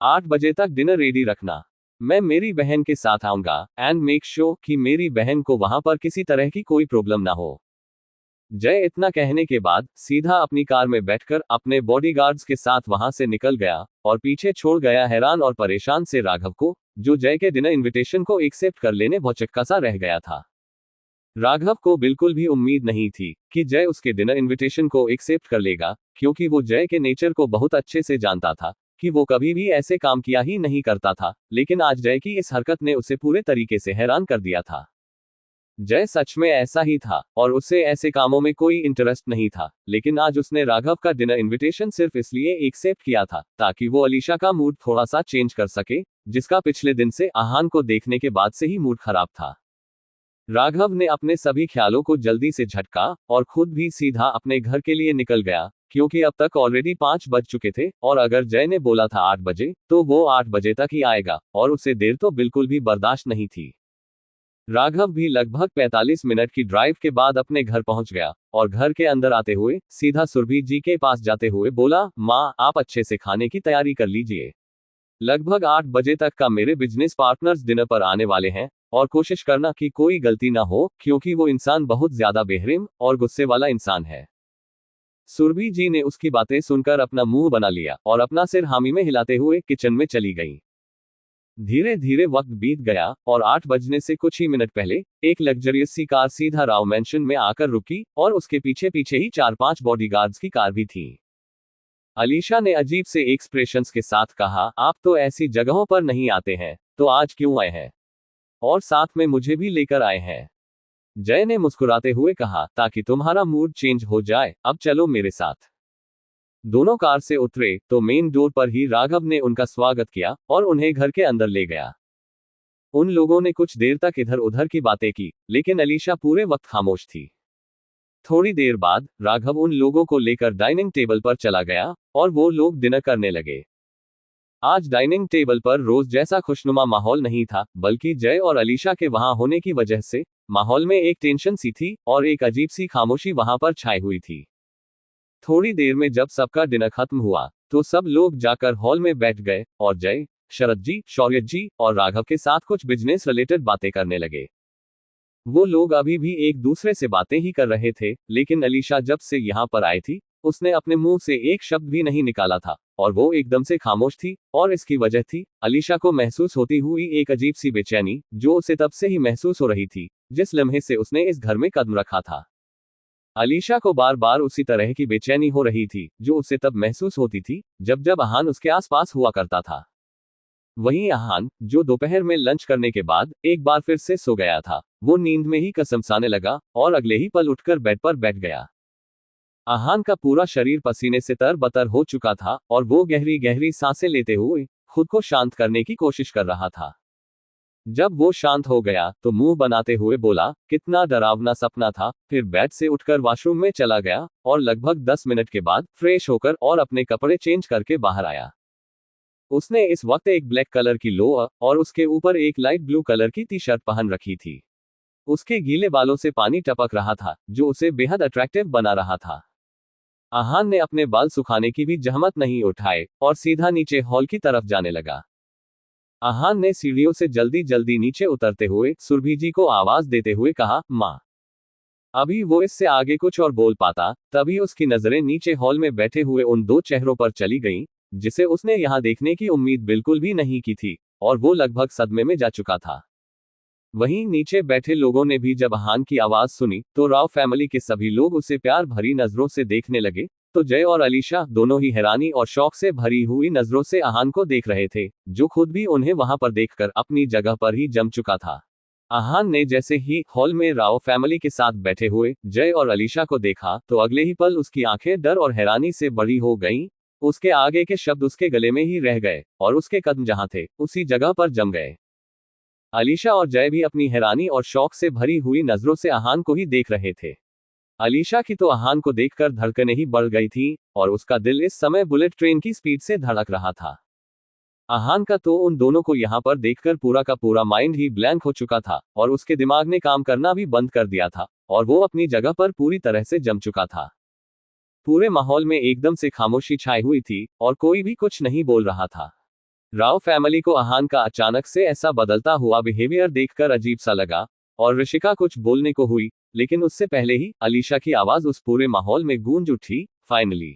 8 बजे तक डिनर रेडी रखना। मैं मेरी बहन के साथ आऊंगा, एंड मेक श्योर कि मेरी बहन को वहां पर किसी तरह की कोई प्रॉब्लम ना हो। जय इतना कहने के बाद सीधा अपनी कार में बैठकर अपने बॉडीगार्ड्स के साथ वहां से निकल गया, और पीछे छोड़ गया हैरान और परेशान से राघव को, जो जय के डिनर इनविटेशन को एक्सेप्ट कर लेने भौचक्का सा रह गया था। राघव को बिल्कुल भी उम्मीद नहीं थी कि जय उसके डिनर इनविटेशन को एक्सेप्ट कर लेगा, क्योंकि वो जय के नेचर को बहुत अच्छे से जानता था कि वो कभी भी ऐसे काम किया ही नहीं करता था, लेकिन आज जय की इस हरकत ने उसे पूरे तरीके से हैरान कर दिया था। जय सच में ऐसा ही था, और उसे ऐसे कामों में कोई इंटरेस्ट नहीं था, लेकिन आज उसने राघव का डिनर इनविटेशन सिर्फ इसलिए एक्सेप्ट किया था ताकि वो अलीशा का मूड थोड़ा सा चेंज कर सके, जिसका पिछले दिन से अहान को देखने के बाद से ही मूड खराब था। राघव ने अपने सभी ख्यालों को जल्दी से झटका और खुद भी सीधा अपने घर के लिए निकल गया, क्योंकि अब तक ऑलरेडी 5 बज चुके थे, और अगर जय ने बोला था 8 बजे, तो वो 8 बजे तक ही आएगा, और उसे देर तो बिल्कुल भी बर्दाश्त नहीं थी। राघव भी लगभग 45 मिनट की ड्राइव के बाद अपने घर पहुंच गया, और घर के अंदर आते हुए सीधा सुरभि जी के पास जाते हुए बोला, माँ, आप अच्छे से खाने की तैयारी कर लीजिए। लगभग 8 बजे तक का मेरे बिजनेस पार्टनर्स डिनर पर आने वाले हैं, और कोशिश करना कि कोई गलती ना हो, क्योंकि वो इंसान बहुत ज्यादा बेहरिम और गुस्से वाला इंसान है। सुरभि जी ने उसकी बातें सुनकर अपना मुंह बना लिया और अपना सिर हामी में हिलाते हुए किचन में चली गई। धीरे धीरे वक्त बीत गया और 8 बजने से कुछ ही मिनट पहले एक लग्जरियस सी कार सीधा राव मैंशन में आकर रुकी और उसके पीछे पीछे ही 4-5 बॉडीगार्ड्स की कार भी थी। अलीशा ने अजीब से एक्सप्रेशंस के साथ कहा, आप तो ऐसी जगहों पर नहीं आते हैं, तो आज क्यों आए हैं? और साथ में मुझे भी लेकर आए हैं। जय ने मुस्कुराते हुए कहा, ताकि तुम्हारा मूड चेंज हो जाए, अब चलो मेरे साथ। दोनों कार से उतरे तो मेन डोर पर ही राघव ने उनका स्वागत किया और उन्हें घर के अंदर ले गया। उन लोगों ने कुछ देर तक इधर उधर की बातें की, लेकिन अलीशा पूरे वक्त खामोश थी। थोड़ी देर बाद राघव उन लोगों को लेकर डाइनिंग टेबल पर चला गया और वो लोग डिनर करने लगे। आज डाइनिंग टेबल पर रोज जैसा खुशनुमा माहौल नहीं था, बल्कि जय और अलीशा के वहां होने की वजह से माहौल में एक टेंशन सी थी और एक अजीब सी खामोशी वहां पर छाई हुई थी। थोड़ी देर में जब सबका डिनर खत्म हुआ तो सब लोग जाकर हॉल में बैठ गए और जय, शरद जी, शौर्य जी और राघव के साथ कुछ बिजनेस रिलेटेड बातें करने लगे। वो लोग अभी भी एक दूसरे से बातें ही कर रहे थे, लेकिन अलीशा जब से यहाँ पर आई थी उसने अपने मुंह से एक शब्द भी नहीं निकाला था और वो एकदम से खामोश थी, और इसकी वजह थी अलीशा को महसूस होती हुई एक अजीब सी बेचैनी जो उसे तब से ही महसूस हो रही थी जिस लम्हे से उसने इस घर में कदम रखा था। अलीशा को बार बार उसी तरह की बेचैनी हो रही थी जो उसे तब महसूस होती थी जब जब अहान उसके आसपास हुआ करता था। वहीं अहान, जो दोपहर में लंच करने के बाद एक बार फिर से सो गया था, वो नींद में ही कसमसाने लगा और अगले ही पल उठकर बेड पर बैठ गया। अहान का पूरा शरीर पसीने से तरबतर हो चुका था और वो गहरी गहरी सांसें लेते हुए खुद को शांत करने की कोशिश कर रहा था। जब वो शांत हो गया तो मुंह बनाते हुए बोला, कितना डरावना सपना था। फिर बेड से उठकर वॉशरूम में चला गया और लगभग 10 मिनट के बाद फ्रेश होकर और अपने कपड़े चेंज करके बाहर आया। उसने इस वक्त एक ब्लैक कलर की लोअर और उसके ऊपर एक लाइट ब्लू कलर की टी शर्ट पहन रखी थी। उसके गीले बालों से पानी टपक रहा था जो उसे बेहद अट्रैक्टिव बना रहा था। अहान ने अपने बाल सुखाने की भी जहमत नहीं उठाए और सीधा नीचे हॉल की तरफ जाने लगा। अहान ने सीढ़ियों से जल्दी जल्दी नीचे उतरते हुए सुरभि जी को आवाज देते हुए कहा, माँ। अभी वो इससे आगे कुछ और बोल पाता, तभी उसकी नजरें नीचे हॉल में बैठे हुए उन दो चेहरों पर चली गईं, जिसे उसने यहां देखने की उम्मीद बिल्कुल भी नहीं की थी, और वो लगभग सदमे में जा चुका था। वहीं नीचे बैठे लोगों ने भी जब अहान की आवाज सुनी तो राव फैमिली के सभी लोग उसे प्यार भरी नजरों से देखने लगे, तो जय और अलीशा दोनों ही हैरानी और शौक से भरी हुई नजरों से अहान को देख रहे थे, जो खुद भी उन्हें वहां पर देखकर अपनी जगह पर ही जम चुका था। अहान ने जैसे ही हॉल में राव फैमिली के साथ बैठे हुए जय और अलीशा को देखा तो अगले ही पल उसकी आंखें डर और हैरानी से बड़ी हो गईं। उसके आगे के शब्द उसके गले में ही रह गए और उसके कदम जहां थे उसी जगह पर जम गए। अलीशा और जय भी अपनी हैरानी और शौक से भरी हुई नजरों से अहान को ही देख रहे थे। अलीशा की तो अहान को देखकर धड़कनें ही बढ़ गई थी और उसका दिल इस समय बुलेट ट्रेन की स्पीड से धड़क रहा था। अहान का तो उन दोनों को यहां पर देखकर पूरा का पूरा माइंड ही ब्लैंक हो चुका था और उसके दिमाग ने काम करना भी बंद कर दिया था और वो अपनी जगह पर पूरी तरह से जम चुका था। पूरे माहौल में एकदम से खामोशी छाई हुई थी और कोई भी कुछ नहीं बोल रहा था। राव फैमिली को अहान का अचानक से ऐसा बदलता हुआ बिहेवियर देखकर अजीब सा लगा और ऋषिका कुछ बोलने को हुई, लेकिन उससे पहले ही अलीशा की आवाज उस पूरे माहौल में गूंज उठी, फाइनली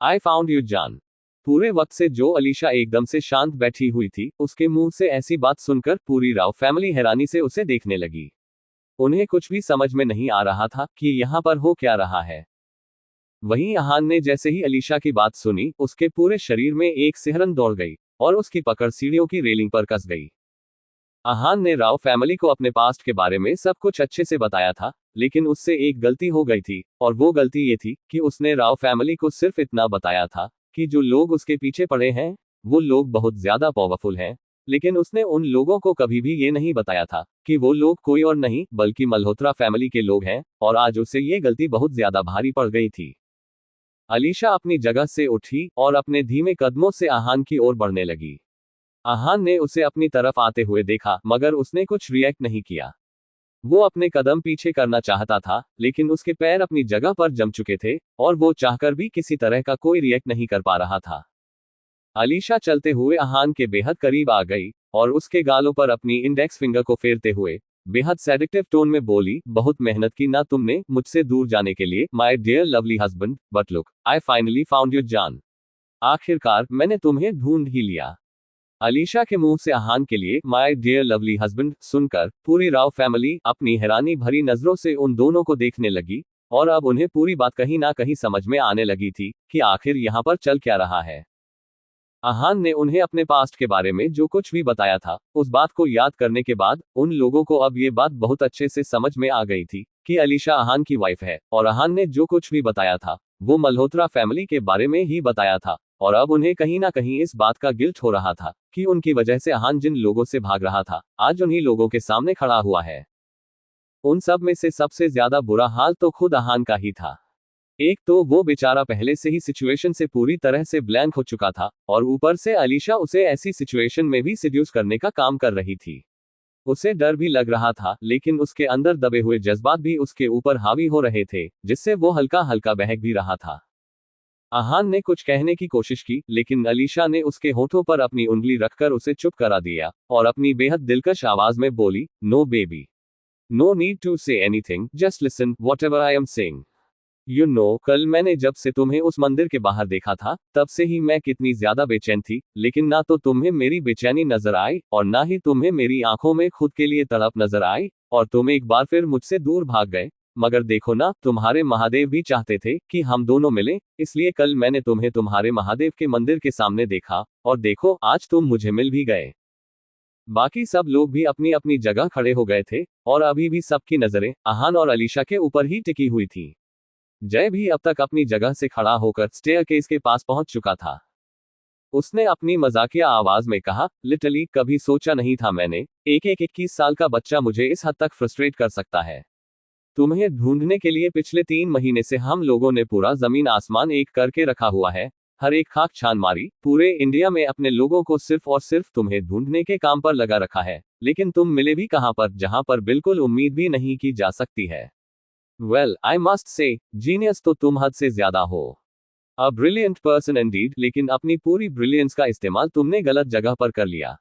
आई फाउंड यू जान। पूरे वक्त से जो अलीशा एकदम से शांत बैठी हुई थी, उसके मुंह से ऐसी बात सुनकर पूरी राव फैमिली हैरानी से उसे देखने लगी। उन्हें कुछ भी समझ में नहीं आ रहा था कि यहाँ पर हो क्या रहा है। वहीं अहान ने जैसे ही अलीशा की बात सुनी, उसके पूरे शरीर में एक सिहरन दौड़ गई और उसकी पकड़ सीढ़ियों की रेलिंग पर कस गई। अहान ने राव फैमिली को अपने पास्ट के बारे में सब कुछ अच्छे से बताया था, लेकिन उससे एक गलती हो गई थी और वो गलती ये थी कि उसने राव फैमिली को सिर्फ इतना बताया था कि जो लोग उसके पीछे पड़े हैं वो लोग बहुत ज्यादा पावरफुल हैं, लेकिन उसने उन लोगों को कभी भी ये नहीं बताया था कि वो लोग कोई और नहीं बल्कि मल्होत्रा फैमिली के लोग हैं, और आज उसे ये गलती बहुत ज्यादा भारी पड़ गई थी। अलीशा अपनी जगह से उठी और अपने धीमे कदमों से अहान की ओर बढ़ने लगी। अहान ने उसे अपनी तरफ आते हुए देखा, मगर उसने कुछ रिएक्ट नहीं किया। वो अपने कदम पीछे करना चाहता था, लेकिन उसके पैर अपनी जगह पर जम चुके थे और वो चाहकर भी किसी तरह का कोई रिएक्ट नहीं कर पा रहा था। अलीशा चलते हुए अहान के बेहद करीब आ गई और उसके गालों पर अपनी इंडेक्स फिंगर को फेरते हुए बेहद सेडिक्टिव टोन में बोली, बहुत मेहनत की ना तुमने मुझसे दूर जाने के लिए, my dear lovely husband, but look, I finally found you जान। आखिरकार मैंने तुम्हें ढूंढ ही लिया। अलीशा के मुंह से अहान के लिए माय डियर लवली हस्बैंड सुनकर पूरी राव फैमिली अपनी हैरानी भरी नजरों से उन दोनों को देखने लगी और अब उन्हें पूरी बात कहीं ना कहीं समझ में आने लगी थी कि आखिर यहाँ पर चल क्या रहा है। अहान ने उन्हें अपने पास्ट के बारे में जो कुछ भी बताया था, उस बात को याद करने के बाद उन लोगों को अब ये बात बहुत अच्छे से समझ में आ गई थी कि अलीशा अहान की वाइफ है और अहान ने जो कुछ भी बताया था वो मल्होत्रा फैमिली के बारे में ही बताया था। और अब उन्हें कहीं ना कहीं इस बात का गिल्ट हो रहा था कि उनकी वजह से अहान जिन लोगों से भाग रहा था आज उन्हीं लोगों के सामने खड़ा हुआ है। उन सब में से सबसे ज्यादा बुरा हाल तो खुद अहान का ही था। एक तो वो बेचारा पहले से ही सिचुएशन से पूरी तरह से ब्लैंक हो चुका था और ऊपर से अलीशा उसे ऐसी सिचुएशन में भी सिड्यूस करने का काम कर रही थी। उसे डर भी लग रहा था लेकिन उसके अंदर दबे हुए जज्बात भी उसके ऊपर हावी हो रहे थे जिससे वो हल्का हल्का बहक भी रहा था। अहान ने कुछ कहने की कोशिश की लेकिन अलीशा ने उसके होठों पर अपनी उंगली रखकर उसे चुप करा दिया और अपनी बेहद दिलकश आवाज में बोली, no baby, no need to say anything, just listen whatever I am saying. You know, कल मैंने जब से तुम्हें उस मंदिर के बाहर देखा था तब से ही मैं कितनी ज्यादा बेचैन थी, लेकिन ना तो तुम्हें मेरी बेचैनी नजर आई और ना ही तुम्हें मेरी आंखों में खुद के लिए तड़प नजर आई और तुम एक बार फिर मुझसे दूर भाग गए। मगर देखो ना, तुम्हारे महादेव भी चाहते थे कि हम दोनों मिलें, इसलिए कल मैंने तुम्हें तुम्हारे महादेव के मंदिर के सामने देखा और देखो आज तुम मुझे मिल भी गए। बाकी सब लोग भी अपनी अपनी जगह खड़े हो गए थे और अभी भी सबकी नजरें अहान और अलीशा के ऊपर ही टिकी हुई थी। जय भी अब तक अपनी जगह से खड़ा होकर स्टेयरकेस के पास पहुंच चुका था। उसने अपनी मजाकिया आवाज में कहा, लिटरली कभी सोचा नहीं था मैंने, एक 21 साल का बच्चा मुझे इस हद तक फ्रस्ट्रेट कर सकता है। तुम्हें ढूंढने के लिए पिछले 3 महीने से हम लोगों ने पूरा जमीन आसमान एक करके रखा हुआ है, हर एक खाक छान मारी, पूरे इंडिया में अपने लोगों को सिर्फ और सिर्फ तुम्हें ढूंढने के काम पर लगा रखा है, लेकिन तुम मिले भी कहां पर जहां पर बिल्कुल उम्मीद भी नहीं की जा सकती है। Well, I must say, genius तो तुम हद से ज्यादा हो। अ ब्रिलियंट पर्सन इंडीड, लेकिन अपनी पूरी ब्रिलियंस का इस्तेमाल तुमने गलत जगह पर कर लिया।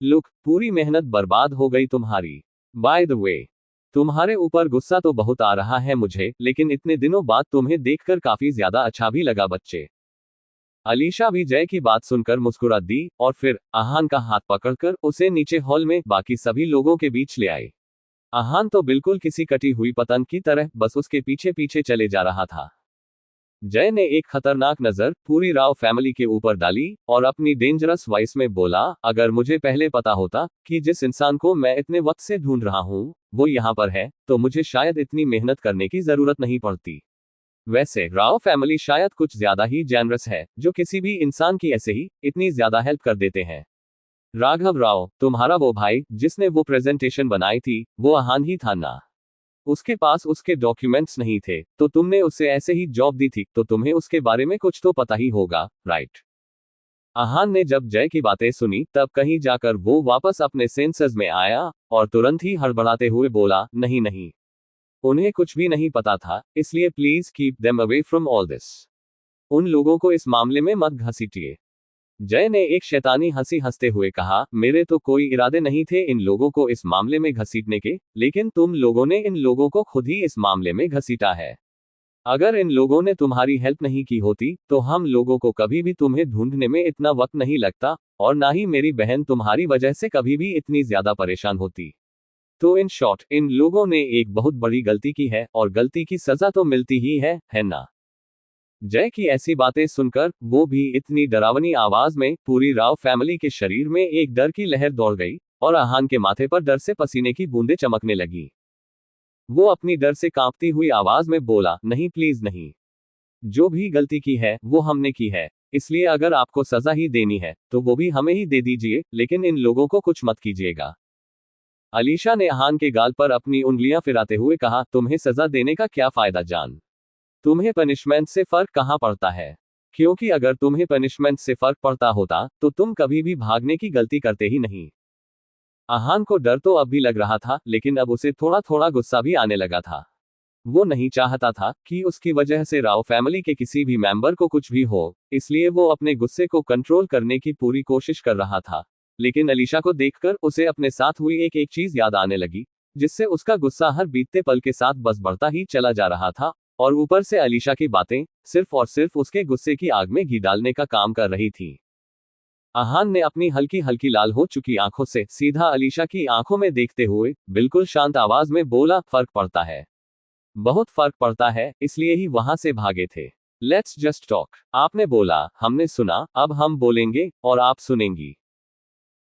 लुक, पूरी मेहनत बर्बाद हो गई तुम्हारी। बाय द वे, तुम्हारे ऊपर गुस्सा तो बहुत आ रहा है मुझे, लेकिन इतने दिनों बाद तुम्हें देखकर काफी ज्यादा अच्छा भी लगा बच्चे। अलीशा भी जय की बात सुनकर मुस्कुरा दी और फिर अहान का हाथ पकड़कर उसे नीचे हॉल में बाकी सभी लोगों के बीच ले आए। अहान तो बिल्कुल किसी कटी हुई पतंग की तरह बस उसके पीछे पीछे चले जा रहा था। जय ने एक खतरनाक नजर पूरी राव फैमिली के ऊपर डाली और अपनी डेंजरस वॉइस में बोला, अगर मुझे पहले पता होता कि जिस इंसान को मैं इतने वक्त से ढूंढ रहा हूं वो यहाँ पर है तो मुझे शायद इतनी मेहनत करने की जरूरत नहीं पड़ती। वैसे राव फैमिली शायद कुछ ज्यादा ही जेनरस है जो किसी भी इंसान की ऐसे ही इतनी ज्यादा हेल्प कर देते हैं। राघव राव, तुम्हारा वो भाई जिसने वो प्रेजेंटेशन बनाई थी वो अहान ही था ना? उसके पास उसके डॉक्यूमेंट्स नहीं थे तो तुमने उसे ऐसे ही जॉब दी थी, तो तुम्हें उसके बारे में कुछ तो पता ही होगा, राइट? अहान ने जब जय की बातें सुनी तब कहीं जाकर वो वापस अपने सेंसेस में आया और तुरंत ही हड़बड़ाते हुए बोला, नहीं नहीं, उन्हें कुछ भी नहीं पता था, इसलिए please keep them away from all this. उन लोगों को इस मामले में मत घसीटिए। जय ने एक शैतानी हंसी हंसते हुए कहा, मेरे तो कोई इरादे नहीं थे इन लोगों को इस मामले में घसीटने के, लेकिन तुम लोगों ने इन लोगों को खुद ही इस मामले में घसीटा है। अगर इन लोगों ने तुम्हारी हेल्प नहीं की होती तो हम लोगों को कभी भी तुम्हें ढूंढने में इतना वक्त नहीं लगता और ना ही मेरी बहन तुम्हारी वजह से कभी भी इतनी ज्यादा परेशान होती। तो इन शॉर्ट, इन लोगों ने एक बहुत बड़ी गलती की है और गलती की सजा तो मिलती ही है ना? जय की ऐसी बातें सुनकर वो भी इतनी डरावनी आवाज में पूरी राव फैमिली के शरीर में एक डर की लहर दौड़ गई और अहान के माथे पर डर से पसीने की बूंदें चमकने लगी। वो अपनी डर से कांपती हुई आवाज में बोला, नहीं प्लीज नहीं, जो भी गलती की है वो हमने की है, इसलिए अगर आपको सजा ही देनी है तो वो भी हमें ही दे दीजिए, लेकिन इन लोगों को कुछ मत कीजिएगा। अलीशा ने अहान के गाल पर अपनी उंगलियां फिराते हुए कहा, तुम्हें सजा देने का क्या फायदा जान? तुम्हें पनिशमेंट से फर्क कहां पड़ता है? क्योंकि अगर तुम्हें पनिशमेंट से फर्क पड़ता होता तो तुम कभी भी भागने की गलती करते ही नहीं। अहान को डर तो अब भी लग रहा था, लेकिन अब उसे थोड़ा थोड़ा गुस्सा भी आने लगा था। वो नहीं चाहता था कि उसकी वजह से राव फैमिली के किसी भी मेंबर को कुछ भी हो, इसलिए वो अपने गुस्से को कंट्रोल करने की पूरी कोशिश कर रहा था। लेकिन अलीशा को देखकर उसे अपने साथ हुई एक एक चीज याद आने लगी, जिससे उसका गुस्सा हर बीतते पल के साथ बस बढ़ता ही चला जा रहा था। और ऊपर से अलीशा की बातें सिर्फ और सिर्फ उसके गुस्से की आग में घी डालने का काम कर रही थी। आहान ने अपनी हल्की हल्की लाल हो चुकी आंखों से सीधा अलीशा की आंखों में देखते हुए बिल्कुल शांत आवाज में बोला, फर्क पड़ता है, बहुत फर्क पड़ता है, इसलिए ही वहां से भागे थे। Let's just talk. आपने बोला, हमने सुना, अब हम बोलेंगे और आप सुनेंगी।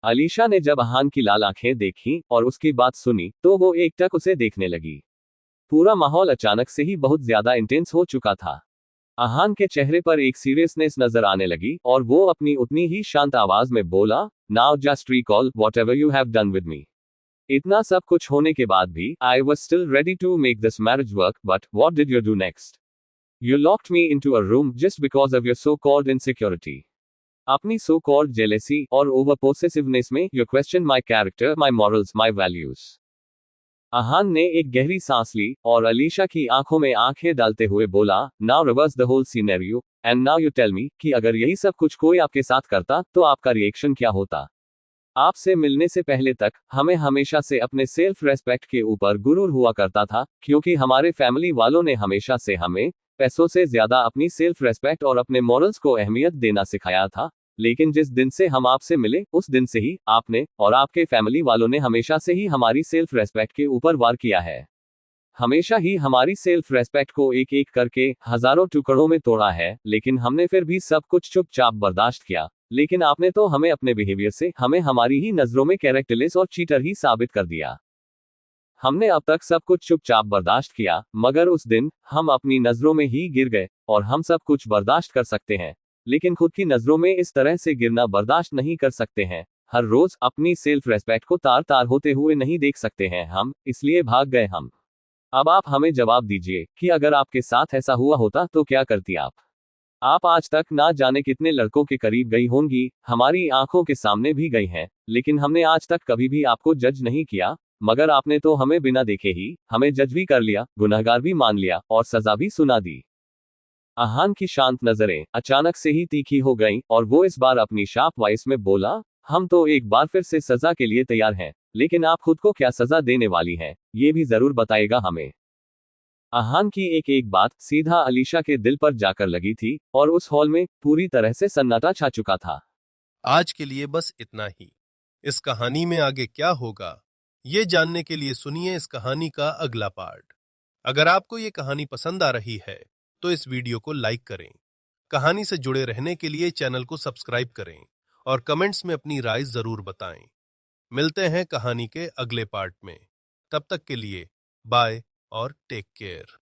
अलीशा ने जब आहान की लाल आंखें देखी और उसकी बात सुनी तो वो एकटक उसे देखने लगी। पूरा माहौल अचानक से ही बहुत ज्यादा इंटेंस हो चुका था। आहान के चेहरे पर एक सीरियसनेस नजर आने लगी और वो अपनी उतनी ही शांत आवाज में बोला, now just recall what ever you have done with me. इतना सब कुछ होने के बाद भी I was still ready to make this marriage work, but what did you do next? You locked me in to a room just because of your so called insecurity. अपनी so called jealousy और over possessiveness में you question my character, my morals, my values. Aahan ने एक गहरी सांस ली और अलीशा की आंखों में आंखें डालते हुए बोला, now reverse the whole scenario and now you tell me कि अगर यही सब कुछ कोई आपके साथ करता तो आपका रिएक्शन क्या होता? आपसे मिलने से पहले तक हमें हमेशा से अपने सेल्फ रेस्पेक्ट के ऊपर गुरूर हुआ करता था, क्योंकि हमारे फैमिली वालों ने हमेशा से हमें पैसों से ज्यादा अपनी सेल्फ रेस्पेक्ट और अपने मॉरल्स को अहमियत देना सिखाया था। लेकिन जिस दिन से हम आपसे मिले उस दिन से ही आपने और आपके फैमिली वालों ने हमेशा से ही हमारी सेल्फ रेस्पेक्ट के ऊपर वार किया है। हमेशा ही हमारी सेल्फ रेस्पेक्ट को एक एक करके हजारों टुकड़ों में तोड़ा है, लेकिन हमने फिर भी सब कुछ चुपचाप बर्दाश्त किया। लेकिन आपने तो हमें अपने बिहेवियर से हमें हमारी ही नजरों में कैरेक्टरलेस और चीटर ही साबित कर दिया। हमने अब तक सब कुछ चुपचाप बर्दाश्त किया, मगर उस दिन हम अपनी नजरों में ही गिर गए। और हम सब कुछ बर्दाश्त कर सकते हैं, लेकिन खुद की नजरों में इस तरह से गिरना बर्दाश्त नहीं कर सकते हैं। हर रोज अपनी सेल्फ रेस्पेक्ट को तार तार होते हुए नहीं देख सकते हैं हम, इसलिए भाग गए हम। अब आप हमें जवाब दीजिए कि अगर आपके साथ ऐसा हुआ होता तो क्या करती आप? आप आज तक ना जाने कितने लड़कों के करीब गई होंगी, हमारी आंखों के सामने भी गई हैं, लेकिन हमने आज तक कभी भी आपको जज नहीं किया। मगर आपने तो हमें बिना देखे ही हमें जज भी कर लिया, गुनहगार भी मान लिया और सजा भी सुना दी। आहान की शांत नजरें अचानक से ही तीखी हो गईं और वो इस बार अपनी शार्प वॉइस में बोला, हम तो एक बार फिर से सजा के लिए तैयार हैं, लेकिन आप खुद को क्या सजा देने वाली हैं, ये भी जरूर बताएगा हमें। आहान की एक एक बात सीधा अलीशा के दिल पर जाकर लगी थी और उस हॉल में पूरी तरह से सन्नाटा छा चुका था। आज के लिए बस इतना ही। इस कहानी में आगे क्या होगा, ये जानने के लिए सुनिए इस कहानी का अगला पार्ट। अगर आपको ये कहानी पसंद आ रही है तो इस वीडियो को लाइक करें, कहानी से जुड़े रहने के लिए चैनल को सब्सक्राइब करें और कमेंट्स में अपनी राय जरूर बताएं। मिलते हैं कहानी के अगले पार्ट में। तब तक के लिए बाय और टेक केयर।